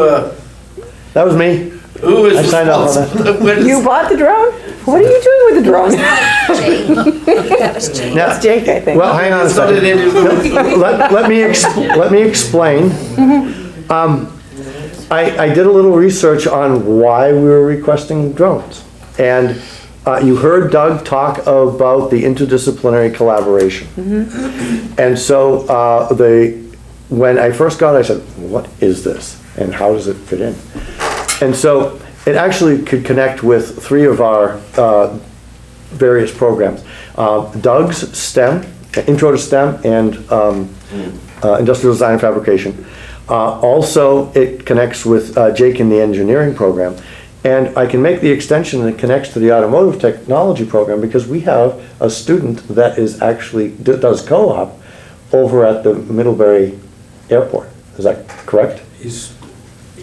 That was me. who is I signed off on that. responsible? When is- You bought the drone? What are you doing with the drone? That was Jane. Now, That's Jake, I think. well, hang on a It's not an second. individual. Let me explain. I did a little research on why we were requesting drones. And you heard Doug talk about the interdisciplinary collaboration. And so when I first got it, I said, what is this? And how does it fit in? And so it actually could connect with 3 of our various programs. Doug's STEM, Intro to STEM, and Industrial Design and Fabrication. Also, it connects with Jake in the engineering program. And I can make the extension that connects to the automotive technology program, because we have a student that is actually, does co-op over at the Middlebury Airport. Is that correct? He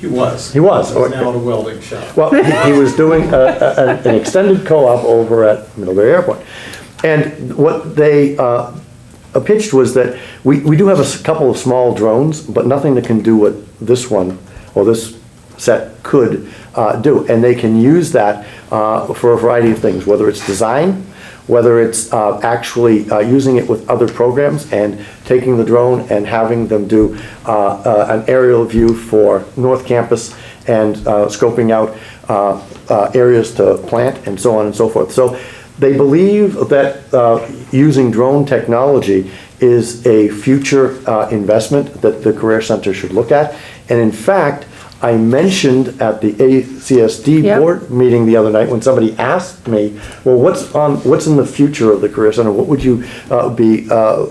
was. He was. He's now at a welding shop. Well, he was doing an extended co-op over at Middlebury Airport. And what they pitched was that we do have a couple of small drones, but nothing that can do what this one, or this set could do. And they can use that for a variety of things, whether it's design, whether it's actually using it with other programs and taking the drone and having them do an aerial view for North Campus and scoping out areas to plant and so on and so forth. So they believe that using drone technology is a future investment that the Career Center should look at. And in fact, I mentioned at the ACSD board meeting the other night, when somebody asked me, well, what's in the future of the Career Center? What would you be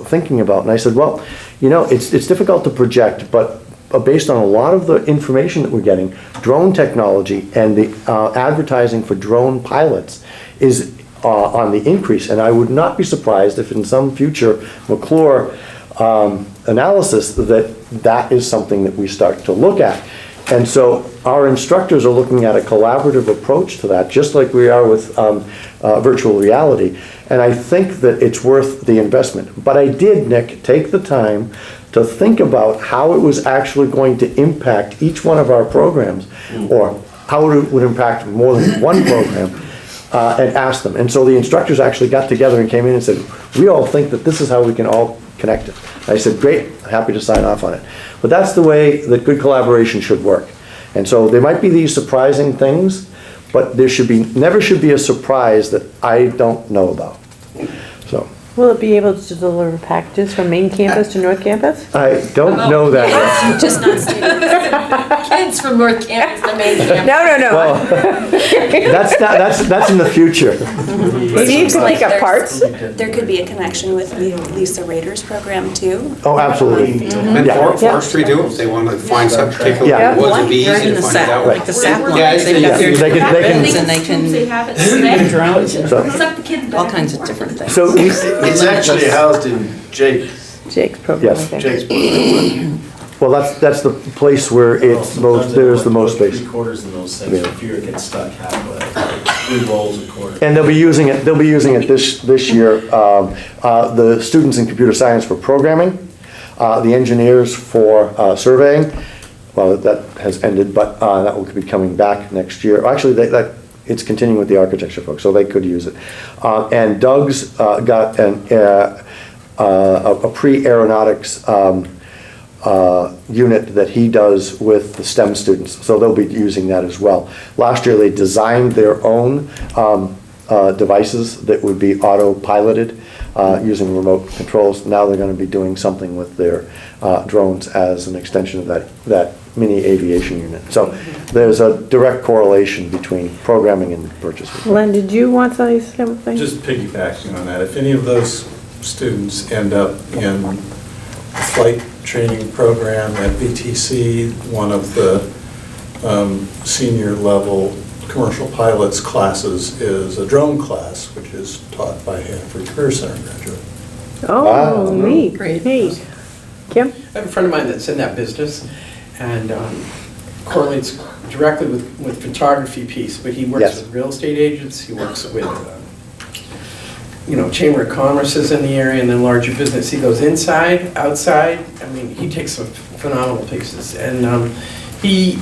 thinking about? And I said, well, you know, it's difficult to project, but based on a lot of the information that we're getting, drone technology and the advertising for drone pilots is on the increase. And I would not be surprised if in some future McClure analysis that is something that we start to look at. And so our instructors are looking at a collaborative approach to that, just like we are with virtual reality. And I think that it's worth the investment. But I did, Nick, take the time to think about how it was actually going to impact each one of our programs, or how it would impact more than one program, and ask them. And so the instructors actually got together and came in and said, we all think that this is how we can all connect it. I said, great, happy to sign off on it. But that's the way that good collaboration should work. And so there might be these surprising things, but there never should be a surprise that I don't know about. So. Will it be able to deliver packages from main campus to North Campus? I don't know that yet. Just not students. Kids from North Campus to main campus. No. Well, that's in the future. Maybe you could pick up parts? There could be a connection with Lisa Rader's program too. Oh, absolutely. And Yeah. forestry too, if they want to find something particular Yeah. in the woods, it'd be They're easy in to the find it sap, out. like the sap Yeah, lines. They've got their they can- drones and they can, They have it today. drones and So- Suck the kids all back. kinds of different things. So, It's actually housed in Jake's program, I Yes. think. Jake's program. well, that's the place where it's most, there's the most space. 3/4 in those things, if you get stuck halfway, 3 rolls a quarter. And they'll be using it this year, the students in computer science for programming, the engineers for surveying. Well, that has ended, but that will be coming back next year. Actually, it's continuing with the architecture folks, so they could use it. And Doug's got a pre-aeronautics unit that he does with the STEM students, so they'll be using that as well. Last year, they designed their own devices that would be auto-piloted using remote controls. Now they're going to be doing something with their drones as an extension of that mini aviation unit. So there's a direct correlation between programming and purchasing. Len, did you want to say something? Just piggybacking on that, if any of those students end up in a flight training program at BTC, one of the senior level commercial pilots classes is a drone class, which is taught by Hannaford Career Center graduate. Oh, Wow. neat, Great. neat. Kim? I have a friend of mine that's in that business and correlates directly with photography piece, but he works Yes. with real estate agents, he works with, Chamber of Commerce is in the area, and then larger business. He goes inside, outside, I mean, he takes some phenomenal pieces. And he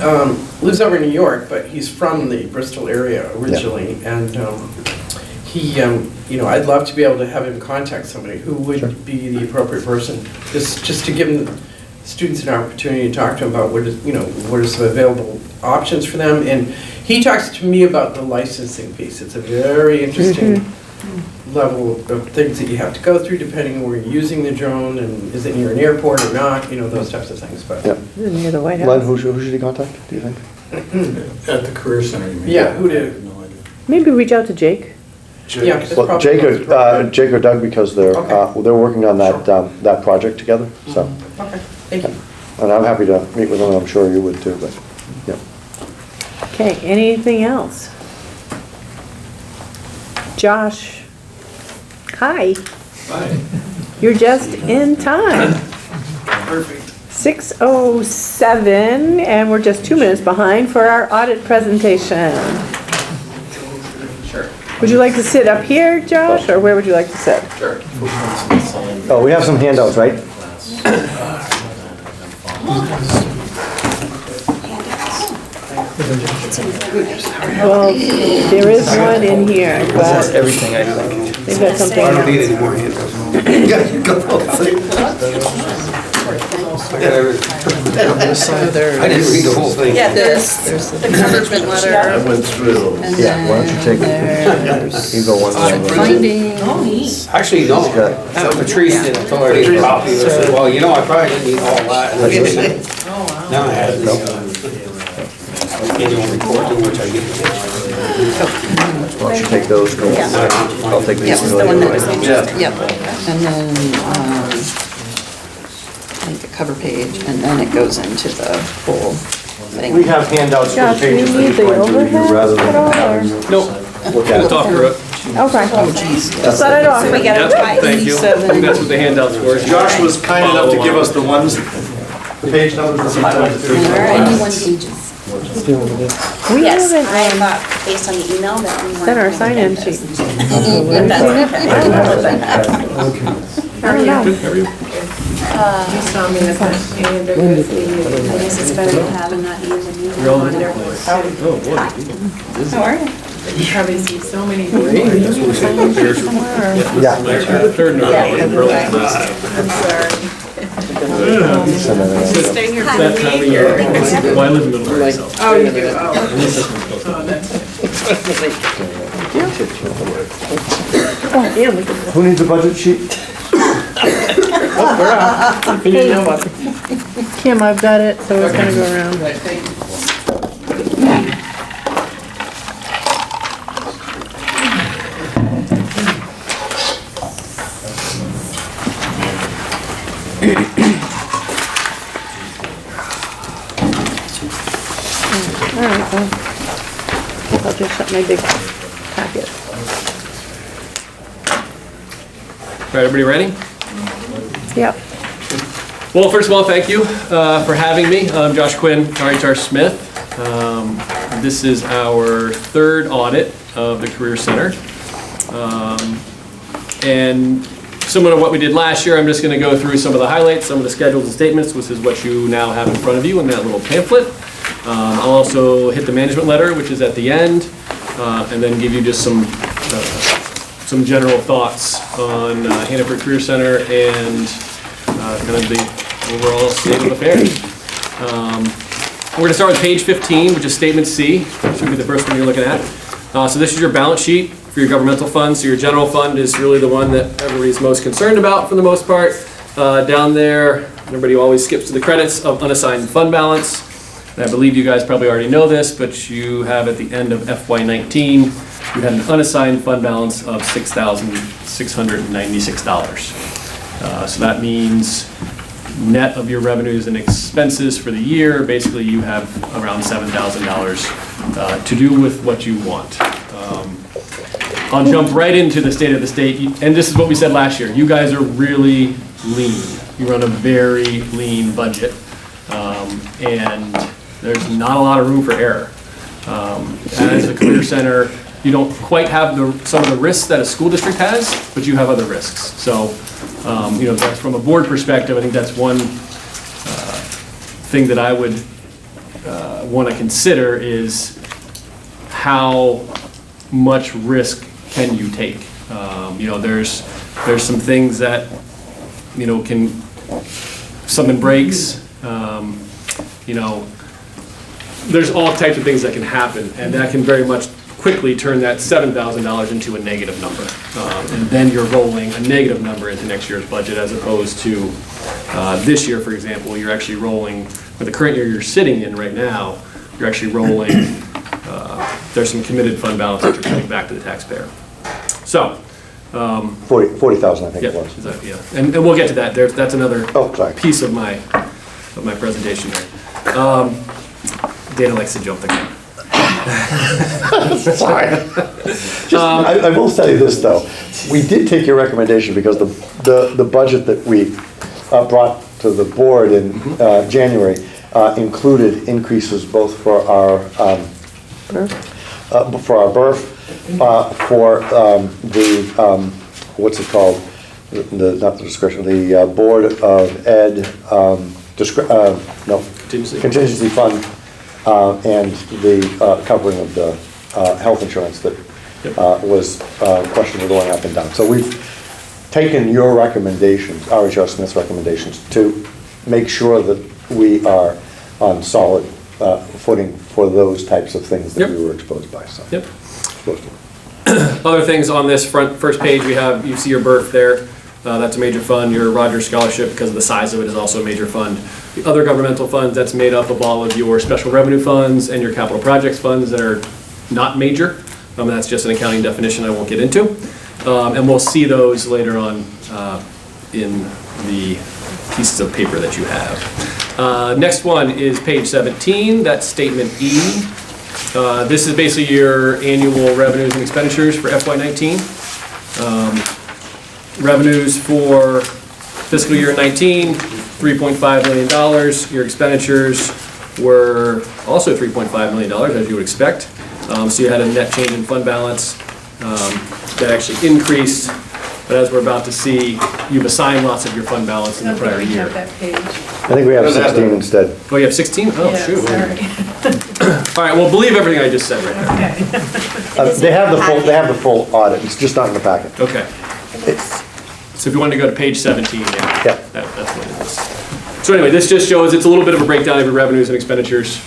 lives over in New York, but he's from the Bristol area originally, and I'd love to be able to have him contact somebody who would be the appropriate person, just to give them students an opportunity to talk to them about what are some available options for them. And he talks to me about the licensing piece. It's a very interesting level of things that you have to go through depending on where you're using the drone, and is it near an airport or not, those types of things. But Yeah. Near the White Len, House. who should he contact, do you think? At the Career Center, you mean? Yeah, who I did? have no idea. Maybe reach out to Jake. yeah, that's Well, probably Jake what's or appropriate. Jake or Doug, because they're Okay. they're working on that project together, so. Okay, thank you. And I'm happy to meet with them, I'm sure you would too, but, yeah. Okay, anything else? Josh? Hi. Hi. You're just in time. Perfect. 6:07, and we're just 2 minutes behind for our audit presentation. Sure. Would you like to sit up here, Josh, or where would you like to sit? Sure. Oh, we have some handouts, right? Well, there is one in here, but Everything I think. they've got something I don't need else. any more handouts. I didn't read the whole thing. Yeah, there's the encouragement letter. went through. And Yeah, why don't you take there's You go one by one. findings. Actually, no. Patrice did a totally copy. I said, well, I probably didn't need all that. Now I have the annual report, in which I get. Why don't you take those? Go. I'll take Yep, these. the one that was, Yeah. yep. And then, like a cover page, and then it goes into the whole thing. We have handouts for Josh, do you pages that need you the going to review overhead rather than at all, or- having Nope. look at it. Talk through it. Okay. Oh, geez. Just set it off. We got it twice. Thank you. I think that's what the handout's for. Josh was kind enough to give us the ones, the page numbers, and sometimes the pages. We Yes, haven't I thought based on the email that we weren't. done our gonna sign-in get sheet. those. How are you? You saw me at the end of the I guess it's better to have and not use an email. How are you? You probably see so many people. Yeah. I'm sorry. Stay here for That time of year. Well, I live in Middlebury, so. Oh, you do, oh. Oh, that's. Oh, damn, look at this. Who needs a budget sheet? Kim, I've got it, so it's gonna go around. Right, thank you. All right, well, I'll just shut my big packet. All right, everybody ready? Yep. Well, first of all, thank you for having me. I'm Josh Quinn, RHR Smith. This is our third audit of the Career Center. And similar to what we did last year, I'm just going to go through some of the highlights, some of the schedules and statements, which is what you now have in front of you in that little pamphlet. I'll also hit the management letter, which is at the end, and then give you just some general thoughts on Hannaford Career Center and kind of the overall state of affairs. We're going to start with page 15, which is statement C. This should be the first one you're looking at. So this is your balance sheet for your governmental funds. So your general fund is really the one that everybody's most concerned about for the most part. Down there, everybody always skips to the credits of unassigned fund balance. And I believe you guys probably already know this, but you have at the end of FY19, you had an unassigned fund balance of $6,696. So that means net of your revenues and expenses for the year, basically you have around $7,000 to do with what you want. I'll jump right into the state of the state, and this is what we said last year. You guys are really lean. You run a very lean budget, and there's not a lot of room for error. As a career center, you don't quite have some of the risks that a school district has, but you have other risks. So, that's from a board perspective, I think that's one thing that I would want to consider is how much risk can you take? There's some things that, something breaks, there's all types of things that can happen, and that can very much quickly turn that $7,000 into a negative number. And then you're rolling a negative number into next year's budget as opposed to this year, for example, you're actually rolling, for the current year you're sitting in right now, you're actually rolling, there's some committed fund balance that you're coming back to the taxpayer. So. 40,000, I think it was. Exactly, yeah. And we'll get to that. That's another piece of my presentation here. Dana likes to jump the gun. Sorry. I will tell you this, though. We did take your recommendation because the budget that we brought to the board in January included increases both for our BRF, for the what's it called? Not the discretion. The Board of Ed contingency fund. And the covering of the health insurance that was questionable going up and down. So we've taken your recommendations, RHR Smith's recommendations, to make sure that we are on solid footing for those types of things that we were exposed by. So. Yep. Other things on this first page, you see your BRF there. That's a major fund. Your Rogers Scholarship, because of the size of it, is also a major fund. The other governmental funds, that's made up of all of your special revenue funds and your capital projects funds that are not major. That's just an accounting definition I won't get into. And we'll see those later on in the pieces of paper that you have. Next one is page 17, that's statement E. This is basically your annual revenues and expenditures for FY19. Revenues for fiscal year 19, $3.5 million. Your expenditures were also $3.5 million, as you would expect. So you had a net change in fund balance that actually increased. But as we're about to see, you've assigned lots of your fund balance in the prior year. That page. I think we have 16 instead. Oh, you have 16? Oh, Yeah, shoot. sorry. All right, well, believe everything I just said right there. They have the full audit. It's just not in the packet. Okay. So if you wanted to go to page 17, that's what it is. So anyway, this just shows it's a little bit of a breakdown of your revenues and expenditures,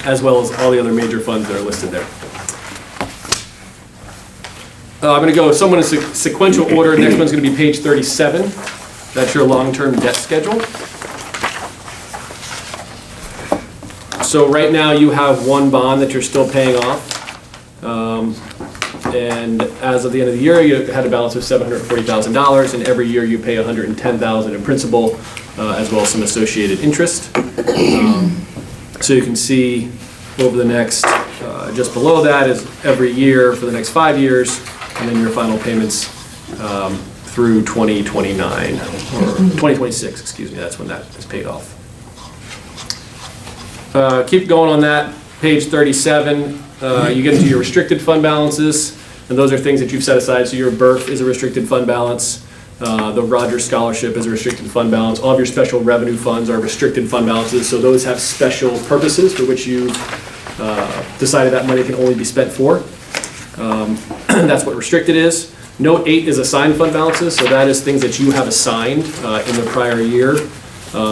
as well as all the other major funds that are listed there. I'm going to go somewhat in sequential order. Next one's going to be page 37. That's your long-term debt schedule. So right now you have one bond that you're still paying off. And as of the end of the year, you had a balance of $740,000, and every year you pay $110,000 in principal, as well as some associated interest. So you can see over the next, just below that is every year for the next 5 years, and then your final payments through 2029, or 2026, excuse me, that's when that is paid off. Keep going on that, page 37, you get into your restricted fund balances, and those are things that you've set aside. So your BERF is a restricted fund balance, the Rogers Scholarship is a restricted fund balance, all of your special revenue funds are restricted fund balances, so those have special purposes for which you decided that money can only be spent for. That's what restricted is. Note 8 is assigned fund balances, so that is things that you have assigned in the prior year.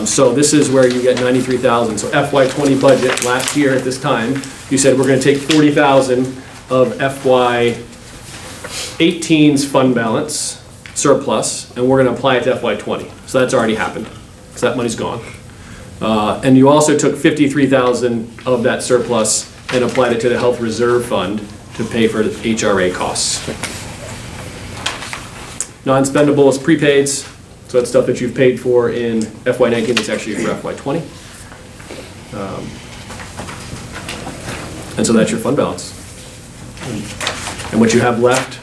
So this is where you get $93,000. So FY20 budget, last year at this time, you said we're going to take $40,000 of FY18's fund balance, surplus, and we're going to apply it to FY20. So that's already happened. So that money's gone. And you also took $53,000 of that surplus and applied it to the Health Reserve Fund to pay for the HRA costs. Non-spendable is prepaids. So that's stuff that you've paid for in FY19 that's actually for FY20. And so that's your fund balance. And what you have left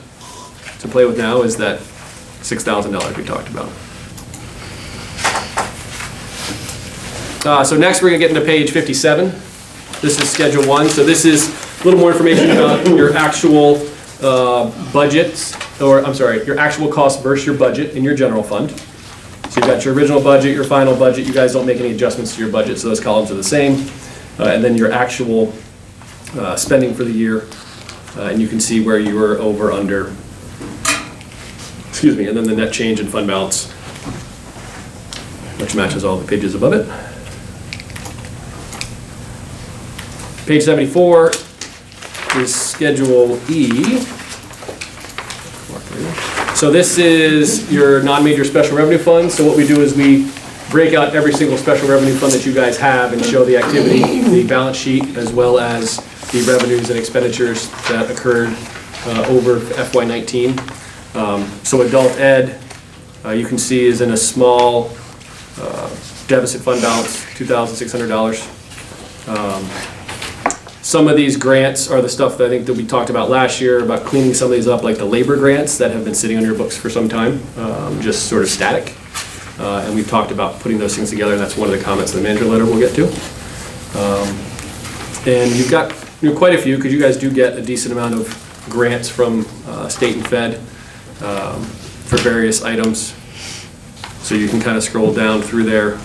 to play with now is that $6,000 we talked about. So next we're going to get into page 57. This is Schedule 1. So this is a little more information about your actual budgets, or I'm sorry, your actual cost versus your budget in your general fund. So you've got your original budget, your final budget. You guys don't make any adjustments to your budget, so those columns are the same. And then your actual spending for the year, and you can see where you were over, under, excuse me, and then the net change in fund balance, which matches all the pages above it. Page 74 is Schedule E. So this is your non-major special revenue fund. So what we do is we break out every single special revenue fund that you guys have and show the activity, the balance sheet, as well as the revenues and expenditures that occurred over FY19. So adult ed, you can see, is in a small deficit fund balance, $2,600. Some of these grants are the stuff that I think that we talked about last year about cleaning some of these up, like the labor grants that have been sitting on your books for some time, just sort of static. And we've talked about putting those things together, and that's one of the comments in the manager letter we'll get to. And you've got quite a few, because you guys do get a decent amount of grants from state and fed for various items. So you can kind of scroll down through there.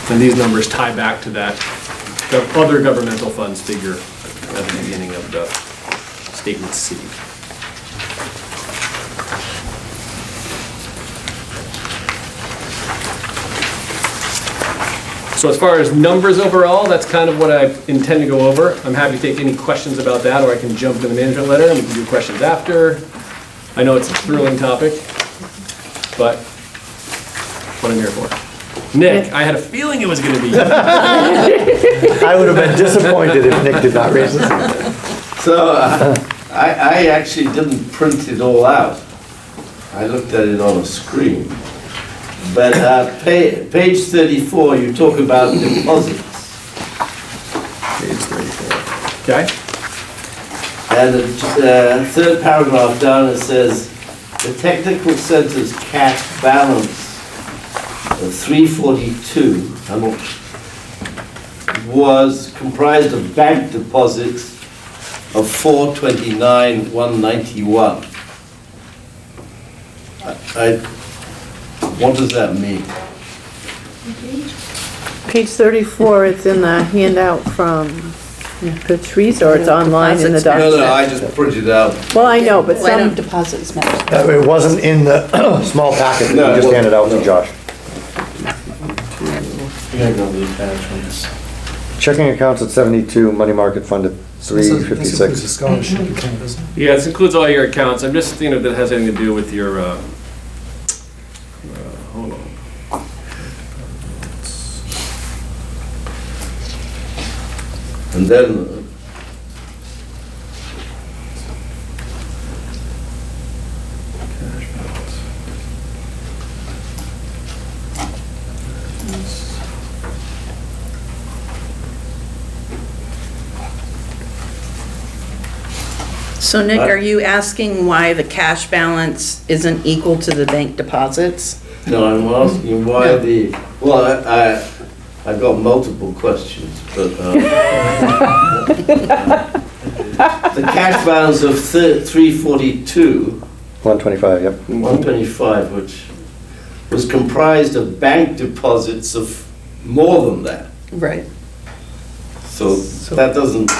And these numbers tie back to that other governmental funds figure at the beginning of the statement C. So as far as numbers overall, that's kind of what I intend to go over. I'm happy to take any questions about that, or I can jump to the management letter and we can do questions after. I know it's a thrilling topic, but what I'm here for. Nick, I had a feeling it was going to be you. I would have been disappointed if Nick did not raise his hand. So I actually didn't print it all out. I looked at it on a screen. But page 34, you talk about deposits. Page 34. Okay. And the third paragraph down, it says, the technical center's cash balance of 342 was comprised of bank deposits of 429,191. What does that mean? Page 34, it's in the handout from Patrice, or it's online in the document? No, I just printed it out. Well, I know, but Why don't some, deposits matter? It wasn't in the small packet that No, you it just wasn't. handed out to No. Josh. You gotta go to the attachments. Checking accounts at 72, money market fund at 356. This includes the scholarship account, doesn't it? Yeah, this includes all your accounts. I'm just, if that has anything to do with your, hold on. And then, So Nick, are you asking why the cash balance isn't equal to the bank deposits? no, I'm asking why I got multiple questions, but the cash balance of 342, 125, yep. 125, which was comprised of bank deposits of more than that. Right. So that doesn't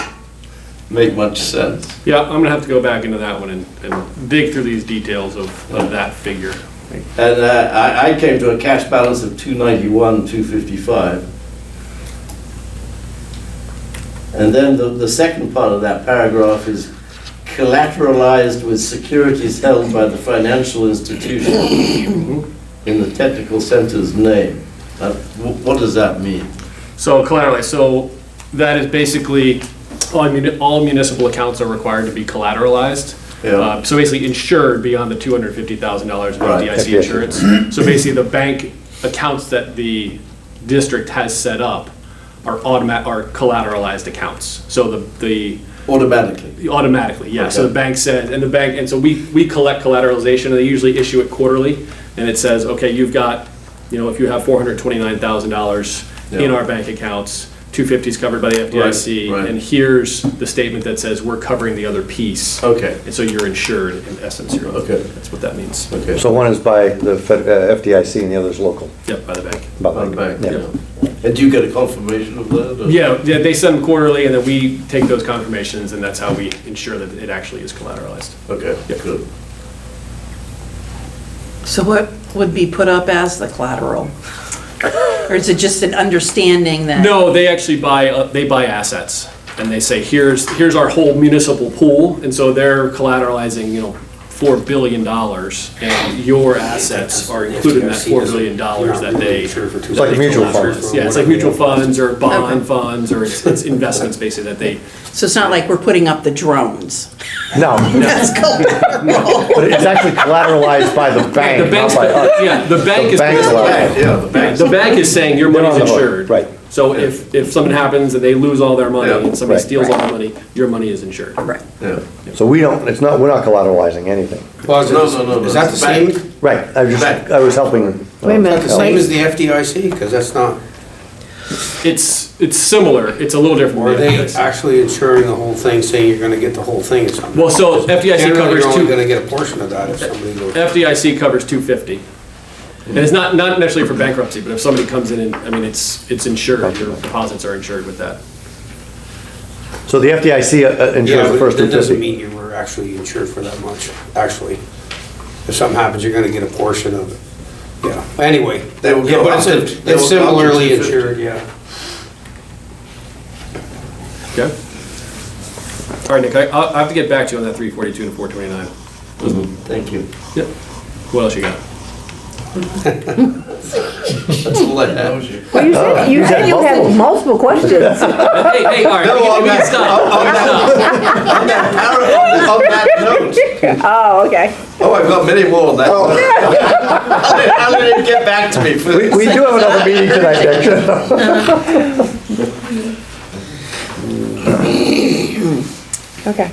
make much sense. Yeah, I'm gonna have to go back into that one and dig through these details of that figure. And I came to a cash balance of 291, 255. And then the second part of that paragraph is collateralized with securities held by the financial institution in the technical center's name. What does that mean? So collateralized, so that is basically, all municipal accounts are required to be collateralized. Yeah. So basically insured beyond the $250,000 of Right. FDIC insurance. So basically the bank accounts that the district has set up are collateralized accounts. So the Automatically, yeah. Okay. So the bank says, and so we collect collateralization, and they usually issue it quarterly, and it says, okay, you've got, if you have $429,000 in our bank accounts, 250 is covered by the FDIC, Right. and here's the statement that says we're covering the other piece. Okay. And so you're insured, in essence. Okay. That's what that means. Okay. So one is by the FDIC and the other is local. Yep, by the bank. By By the bank, Yeah. yeah. And do you get a confirmation of that? or- Yeah, they send them quarterly, and then we take those confirmations, and that's how we ensure that it actually is collateralized. Okay, Yep. good. So what would be put up as the collateral? Or is it just an understanding that? No, they actually buy assets, and they say, here's our whole municipal pool, and so they're collateralizing, $4 billion, and your assets are included in that $4 billion that they. It's like a mutual fund. Yeah, it's like mutual funds or bond funds, or it's investments basically that they. So it's not like we're putting up the drones? No. That's collateral. But it's actually collateralized by the bank, The bank's, not by us. yeah, the bank is. collateralized. Yeah, the bank. The bank is saying your They're money's on the hook, insured. right. So if something happens and they lose all their money Yeah. and somebody Right. steals all their money, your money is insured. Right. Yeah. So we're not collateralizing anything. Well, No. is that the Bank. same? Right, I was helping. Wait a minute. Is that the same as the FDIC? Because that's not, It's similar, it's a little different. or are than they FDIC. actually insuring the whole thing, saying you're gonna get the whole thing? It's not- Well, so FDIC Generally, covers you're only two, gonna get a portion of that if somebody goes. FDIC covers 250. And it's not necessarily for bankruptcy, but if somebody comes in and, it's insured, your deposits are insured with that. So the FDIC Yeah, insures the but first that doesn't 250. mean you were actually insured for that much, actually. If something happens, you're gonna get a portion of it. Yeah, anyway. They will Yeah, go but up to- it's they will it's go up to similarly 250. insured, yeah. Okay? All right, Nick, I have to get back to you on that 342 and 429. Thank you. Yep. What else you got? That's all I have. Well, you said you had multiple questions. Hey, all right, No, we can stop. on that note. Oh, okay. Oh, I've got many more on that. I'll let him get back to me for this. We do have another meeting tonight, Dick. Okay.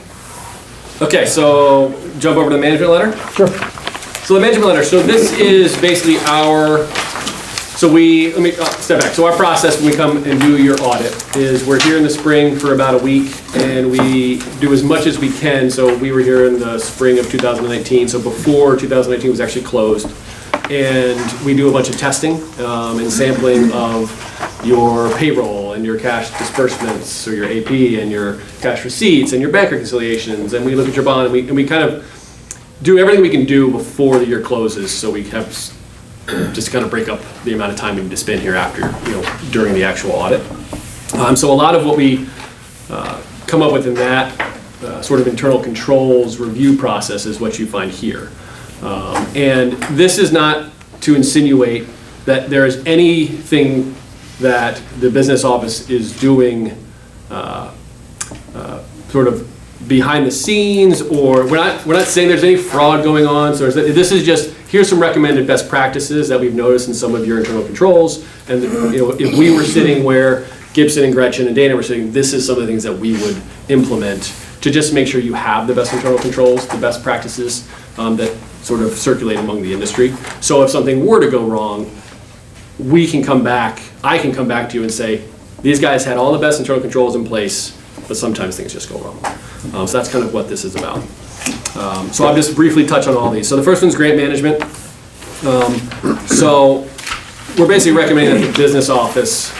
Okay, so jump over to the management letter? Sure. So the management letter, so this is basically let me step back. So our process when we come and do your audit is we're here in the spring for about a week and we do as much as we can. So we were here in the spring of 2019, so before 2019 was actually closed. And we do a bunch of testing and sampling of your payroll and your cash disbursements, or your AP and your cash receipts and your bank reconciliations. And we look at your bond and we kind of do everything we can do before the year closes, so we have just kind of break up the amount of time we need to spend here after, during the actual audit. So a lot of what we come up with in that sort of internal controls review process is what you find here. And this is not to insinuate that there is anything that the business office is doing sort of behind the scenes, or we're not saying there's any fraud going on. So this is just, here's some recommended best practices that we've noticed in some of your internal controls. And if we were sitting where Gibson and Gretchen and Dana were sitting, this is some of the things that we would implement to just make sure you have the best internal controls, the best practices that sort of circulate among the industry. So if something were to go wrong, we can come back, I can come back to you and say, these guys had all the best internal controls in place, but sometimes things just go wrong. So that's kind of what this is about. So I'll just briefly touch on all these. So the first one's grant management. So we're basically recommending that the business office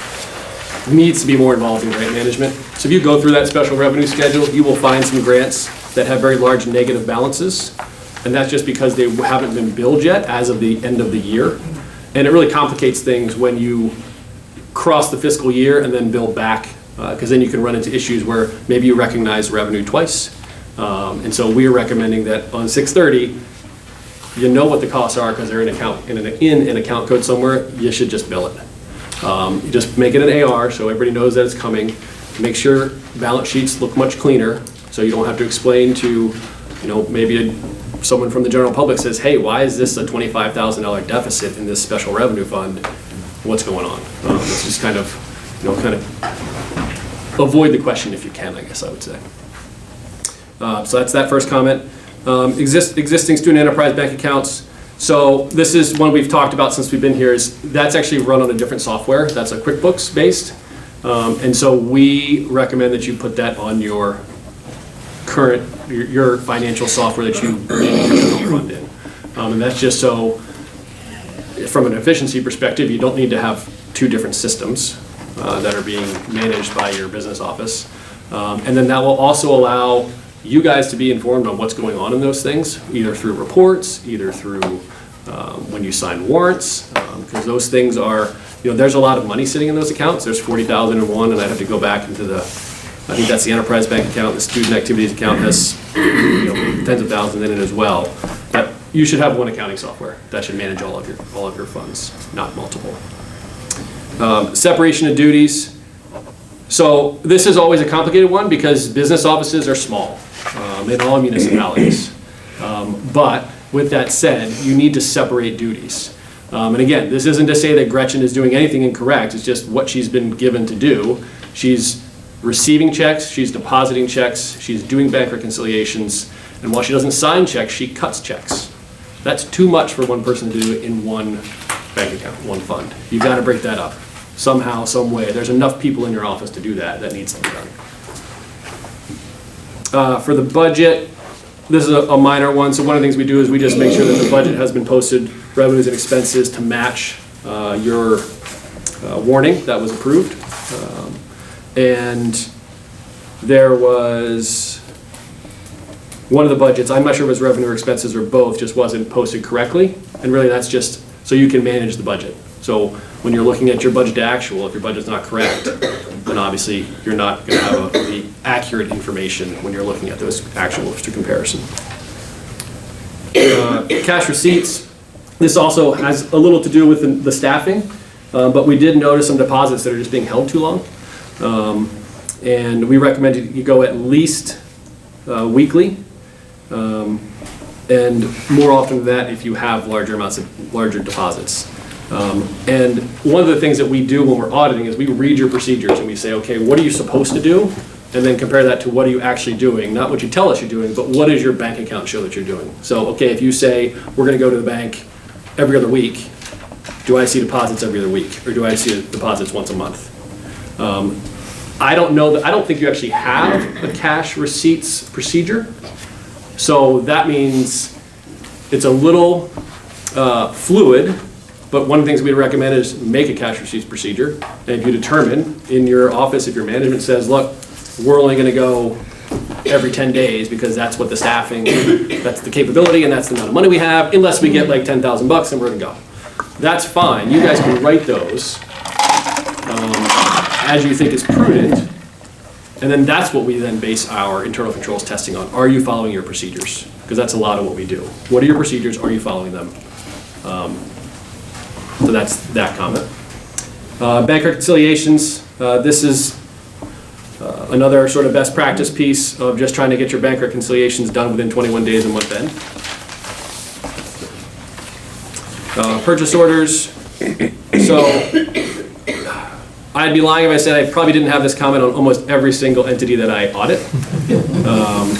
needs to be more involved in grant management. So if you go through that special revenue schedule, you will find some grants that have very large negative balances. And that's just because they haven't been billed yet as of the end of the year. And it really complicates things when you cross the fiscal year and then bill back, because then you can run into issues where maybe you recognize revenue twice. And so we are recommending that on 6/30, you know what the costs are because they're in an account code somewhere. You should just bill it. You just make it an AR so everybody knows that it's coming. Make sure balance sheets look much cleaner so you don't have to explain to, maybe someone from the general public says, hey, why is this a $25,000 deficit in this special revenue fund? What's going on? It's just kind of avoid the question if you can, I guess I would say. So that's that first comment. Existing student enterprise bank accounts. So this is one we've talked about since we've been here. That's actually run on a different software. That's a QuickBooks based. And so we recommend that you put that on your current, your financial software that you fund in. And that's just so, from an efficiency perspective, you don't need to have two different systems that are being managed by your business office. And then that will also allow you guys to be informed on what's going on in those things, either through reports, either through when you sign warrants, because those things are, there's a lot of money sitting in those accounts. There's 40,000 in one, and I'd have to go back into I think that's the enterprise bank account. The student activities account has tens of thousands in it as well. But you should have one accounting software that should manage all of your funds, not multiple. Separation of duties. So this is always a complicated one because business offices are small in all municipalities. But with that said, you need to separate duties. And again, this isn't to say that Gretchen is doing anything incorrect. It's just what she's been given to do. She's receiving checks, she's depositing checks, she's doing bank reconciliations, and while she doesn't sign checks, she cuts checks. That's too much for one person to do in one bank account, one fund. You've got to break that up somehow, some way. There's enough people in your office to do that. That needs to be done. For the budget, this is a minor one. So one of the things we do is we just make sure that the budget has been posted, revenues and expenses, to match your warning that was approved. And there was one of the budgets, I'm not sure if it was revenue or expenses or both, just wasn't posted correctly. And really that's just so you can manage the budget. So when you're looking at your budget to actual, if your budget's not correct, then obviously you're not going to have the accurate information when you're looking at those actuals to comparison. Cash receipts. This also has a little to do with the staffing, but we did notice some deposits that are just being held too long. And we recommend you go at least weekly, and more often than that if you have larger deposits. And one of the things that we do when we're auditing is we read your procedures and we say, okay, what are you supposed to do? And then compare that to what are you actually doing, not what you tell us you're doing, but what does your bank account show that you're doing? So, okay, if you say we're going to go to the bank every other week, do I see deposits every other week, or do I see deposits once a month? I don't think you actually have a cash receipts procedure. So that means it's a little fluid, but one of the things we recommend is make a cash receipts procedure. And if you determine in your office, if your management says, look, we're only gonna go every 10 days because that's what the staffing, that's the capability and that's the amount of money we have, unless we get like 10,000 bucks and we're gonna go. That's fine, you guys can write those as you think is prudent, And then that's what we then base our internal controls testing on. Are you following your procedures? Because that's a lot of what we do. What are your procedures? Are you following them? So that's that comment. Bank reconciliations. This is another sort of best practice piece of just trying to get your bank reconciliations done within 21 days of month end. Purchase orders. So I'd be lying if I said I probably didn't have this comment on almost every single entity that I audit.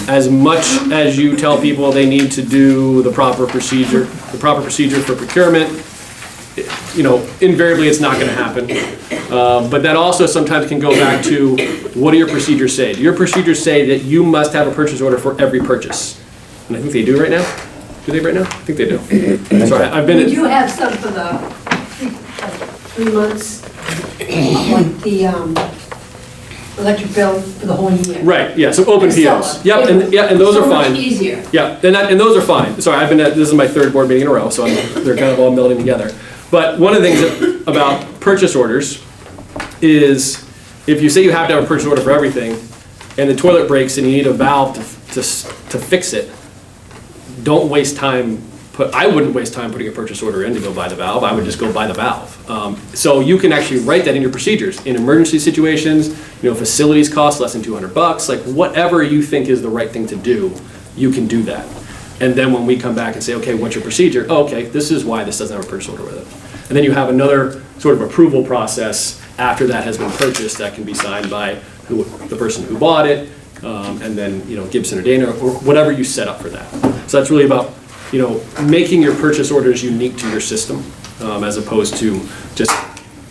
As much as you tell people they need to do the proper procedure for procurement, you know, invariably it's not going to happen. But that also sometimes can go back to, what do your procedures say? Do your procedures say that you must have a purchase order for every purchase? And I think they do right now. Do they right now? I think they do. Sorry, I've been. We do have some for the 3 months, like the electric bill for the whole year. Right, yeah, so open POs. Yep, and those are fine. So much easier. Yeah, and those are fine. Sorry, this is my 3rd board meeting in a row, so they're kind of all melding together. But one of the things about purchase orders is, if you say you have to have a purchase order for everything, and the toilet breaks and you need a valve to fix it, don't waste time. I wouldn't waste time putting a purchase order in to go buy the valve. I would just go buy the valve. So you can actually write that in your procedures. In emergency situations, you know, facilities cost less than $200, like whatever you think is the right thing to do, you can do that. And then when we come back and say, okay, what's your procedure? Oh, okay, this is why this doesn't have a purchase order with it. And then you have another sort of approval process after that has been purchased that can be signed by the person who bought it, and then, you know, Gibson or Dana, or whatever you set up for that. So that's really about, you know, making your purchase orders unique to your system, as opposed to just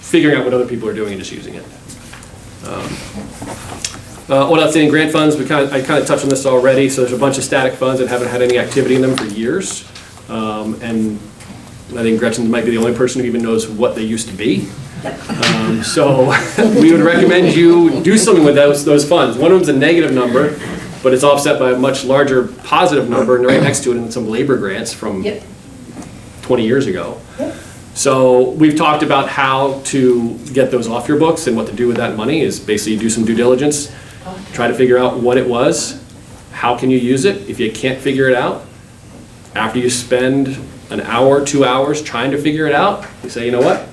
figuring out what other people are doing and just using it. What outstanding grant funds, I kind of touched on this already. So there's a bunch of static funds that haven't had any activity in them for years. And I think Gretchen might be the only person who even knows what they used to be. So we would recommend you do something with those funds. One of them's a negative number, but it's offset by a much larger positive number, and right next to it in some labor grants from 20 years ago. So we've talked about how to get those off your books, and what to do with that money is basically do some due diligence, try to figure out what it was, how can you use it. If you can't figure it out, after you spend an hour, 2 hours trying to figure it out, you say, you know what?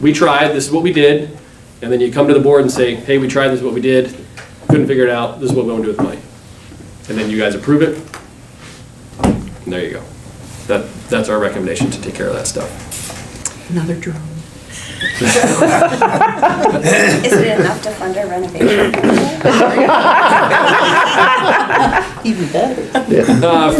We tried, this is what we did, and then you come to the board and say, hey, we tried, this is what we did, couldn't figure it out, this is what we want to do with the money. And then you guys approve it, and there you go. That's our recommendation to take care of that stuff. Another drone. Is it enough to fund our renovation? Even better.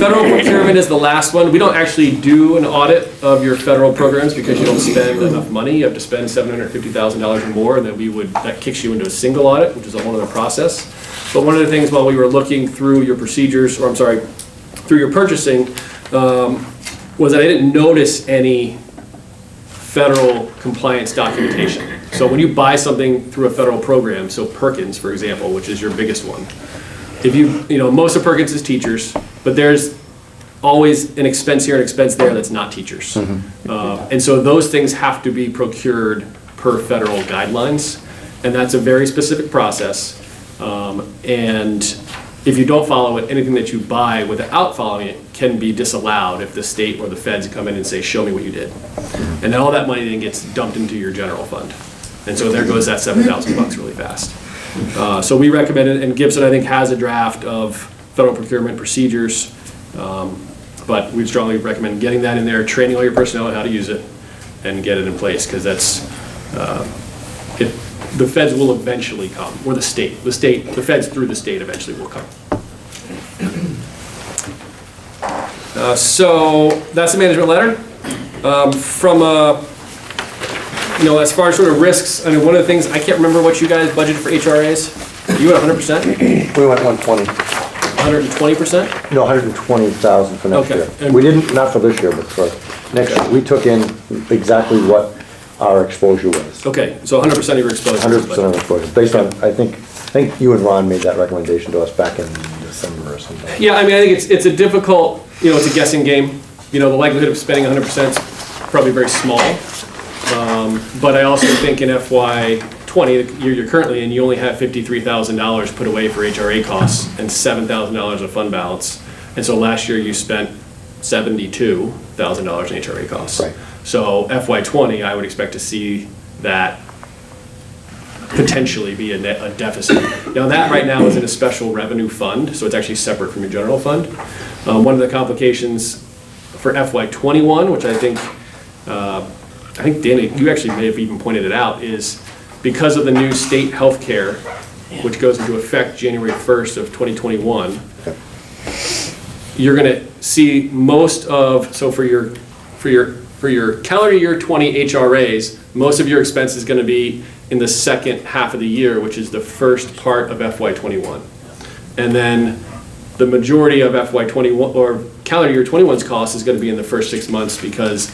Federal procurement is the last one. We don't actually do an audit of your federal programs because you don't spend enough money. You have to spend $750,000 or more, and then that kicks you into a single audit, which is a whole other process. But one of the things while we were looking through your procedures, through your purchasing, was that I didn't notice any federal compliance documentation. So when you buy something through a federal program, so Perkins, for example, which is your biggest one, if you know, most of Perkins is teachers, but there's always an expense here and expense there that's not teachers. And so those things have to be procured per federal guidelines, and that's a very specific process. And if you don't follow it, anything that you buy without following it can be disallowed if the state or the feds come in and say, show me what you did. And then all that money then gets dumped into your general fund. And so there goes that $7,000 really fast. So we recommend it, and Gibson, I think, has a draft of federal procurement procedures, but we strongly recommend getting that in there, training all your personnel on how to use it, and get it in place, because that's, the feds will eventually come, or the feds through the state eventually will come. So that's the management letter. From as far as sort of risks, I mean, one of the things, I can't remember what you guys budgeted for HRAs. You at 100%? We went 120. 120%? No, 120,000 for next Okay. year. We didn't, not for this year, but for next year. We took in exactly what our exposure was. Okay, so 100% of your exposure. 100% of exposure, based on, I think you and Ron made that recommendation to us back in December or something. Yeah, I mean, I think it's a difficult, it's a guessing game. The likelihood of spending 100% is probably very small. But I also think in FY 20, the year you're currently in, you only have $53,000 put away for HRA costs and $7,000 of fund balance. And so last year you spent $72,000 in HRA costs. Right. So FY20, I would expect to see that potentially be a deficit. Now that right now is in a special revenue fund, so it's actually separate from your general fund. One of the complications for FY21, which I think Danny, you actually may have even pointed it out, is because of the new state healthcare, which goes into effect January 1st of 2021, you're gonna see most of, so for your calendar year 20 HRAs, most of your expense is gonna be in the second half of the year, which is the first part of FY21. And then the majority of FY21, or calendar year 21's cost is gonna be in the first 6 months because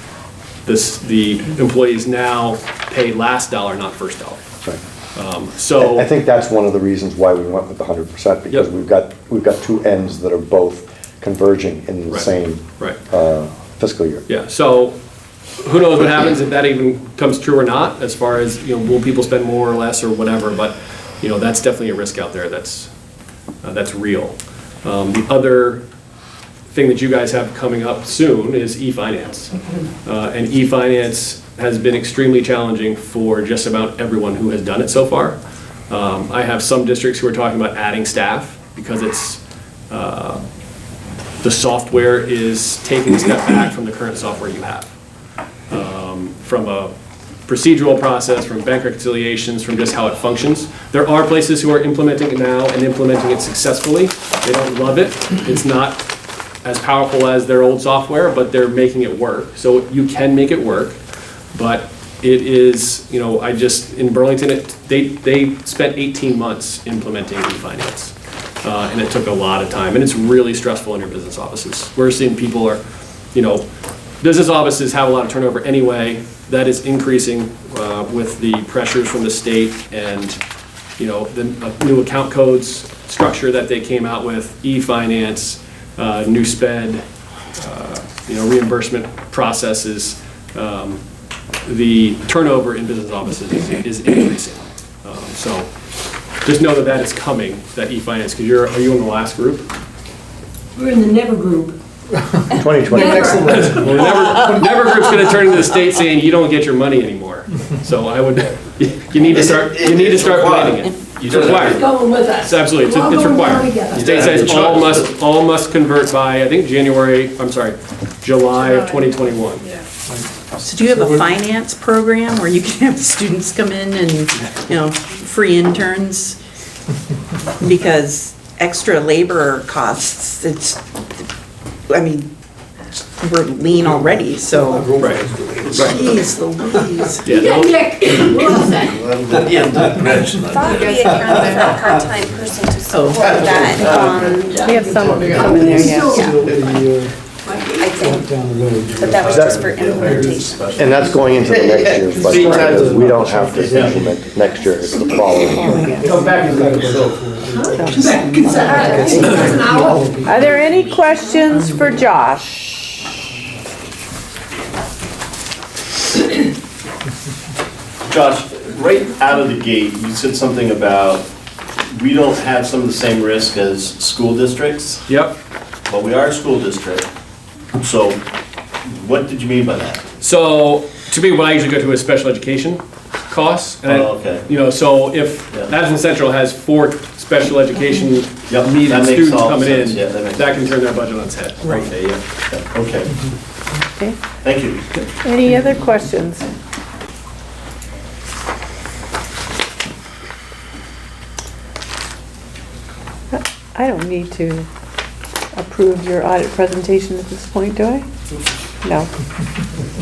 the employees now pay last dollar, not first dollar. So I think that's one of the reasons why we went with the 100%, because we've got two ends that are both converging in the same fiscal year. Yeah, so who knows what happens if that even comes true or not, as far as, will people spend more or less or whatever, but, that's definitely a risk out there that's real. The other thing that you guys have coming up soon is e-finance. And e-finance has been extremely challenging for just about everyone who has done it so far. I have some districts who are talking about adding staff because it's, the software is taking a step back from the current software you have. From a procedural process, from bank reconciliations, from just how it functions. There are places who are implementing it now and implementing it successfully. They don't love it. It's not as powerful as their old software, but they're making it work. So you can make it work, but it is, in Burlington, they spent 18 months implementing e-finance. And it took a lot of time, and it's really stressful in your business offices. We're seeing people are, business offices have a lot of turnover anyway. That is increasing with the pressures from the state and, the new account codes structure that they came out with, e-finance, new sped, reimbursement processes. The turnover in business offices is increasing. So just know that is coming, that e-finance, because are you in the last group? We're in the never group. 2020. Well, never group's going to turn to the state saying you don't get your money anymore. So you need to start planning it. It's required. It's going with us. It's absolutely, it's We're all going required. together. The state says all must convert by, I think, July of 2021. So do you have a finance program where you can have students come in and, free interns? Because extra labor costs, we're lean already, so. Right. Jeez Louise. Yeah, Nick, we're all set. Thought we accounted for a part-time person to support that. We have some in there, yeah. I think, but that was just for implementation. And that's going into the next year's budget, because we don't have to implement next year, it's the following year. Come back and Are there any questions for Josh? Josh, right out of the gate, you said something about we don't have some of the same risk as school districts. Yep. But we are a school district. So what did you mean by that? So to me, what I usually go to is special education costs. And okay. So if Addison Central has 4 special education needed that makes students all coming sense. in, Yeah, that that can turn their budget on its head. Right. Okay, yeah. Okay. Okay. Thank you. Any other questions? I don't need to approve your audit presentation at this point, do I? No.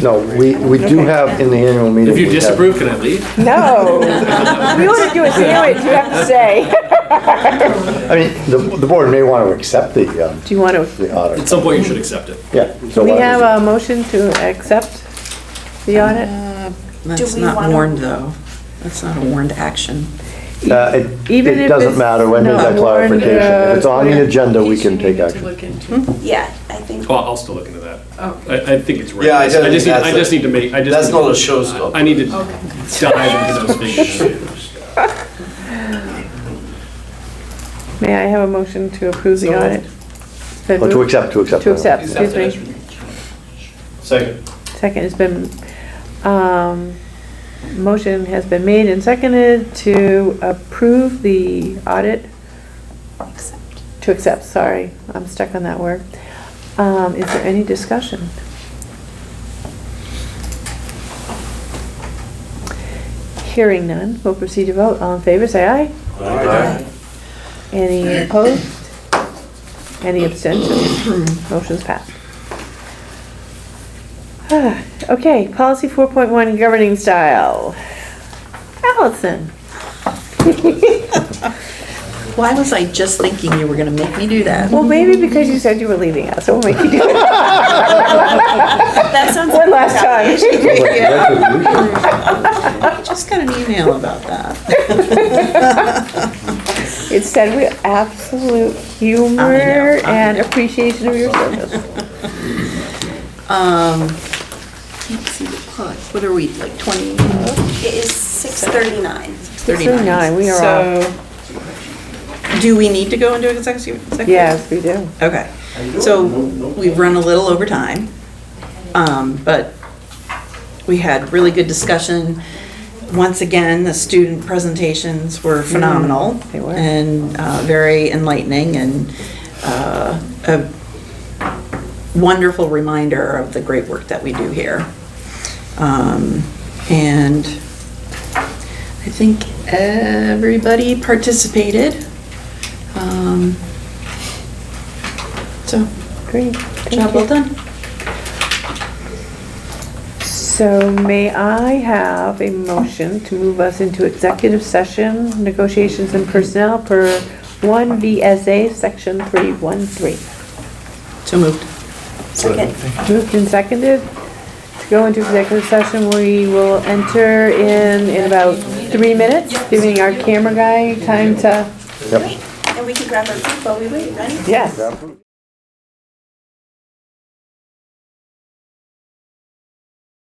No, we do have in the annual meeting. If you disapprove, can I leave? No. If you want to do a sandwich, you have to stay. I mean, the board may want to accept the Do you want to? the audit. At some point, you should accept it. Yeah. Do we have a motion to accept the audit? That's we not wanna- warned, though. That's not a warned action. Even It if doesn't it's matter, I made not that warned, clarification. If it's on the agenda, we can take action. Yeah, I think. Well, I'll still look into that. I think it's right. Yeah, I I don't just think need to make. that's not a showstopper. I need to dive into those figures. May I have a motion to approve the audit? Been Oh, to moved? accept. To accept, excuse me. Second. Second has been, motion has been made and seconded to approve the audit. To accept, sorry, I'm stuck on that word. Is there any discussion? Hearing none, we'll proceed to vote. All in favor, say aye. Aye. Any opposed? Any abstentions? Motion's passed. Okay, policy 4.1 governing style. Allison. Why was I just thinking you were gonna make me do that? Well, maybe because you said you were leaving us, so we'll make you do it. That sounds One like last time. I just got an email about that. It said with absolute humor I know. and appreciation of your service. Can't see the clock. What are we, like 20? It is 6:39. 6:39, we are off. So, do we need to go into executive? Yes, we do. Okay, so we've run a little over time, but we had really good discussion. Once again, the student presentations were phenomenal. They were. And very enlightening and a wonderful reminder of the great work that we do here. And I think everybody participated. So, Great. job well done. So may I have a motion to move us into executive session, negotiations and personnel per 1 VSA section 313. So moved. Second. Moved and seconded. To go into executive session, we will enter in about 3 minutes, giving our camera guy time to, And we can grab our food while we wait, right? yes.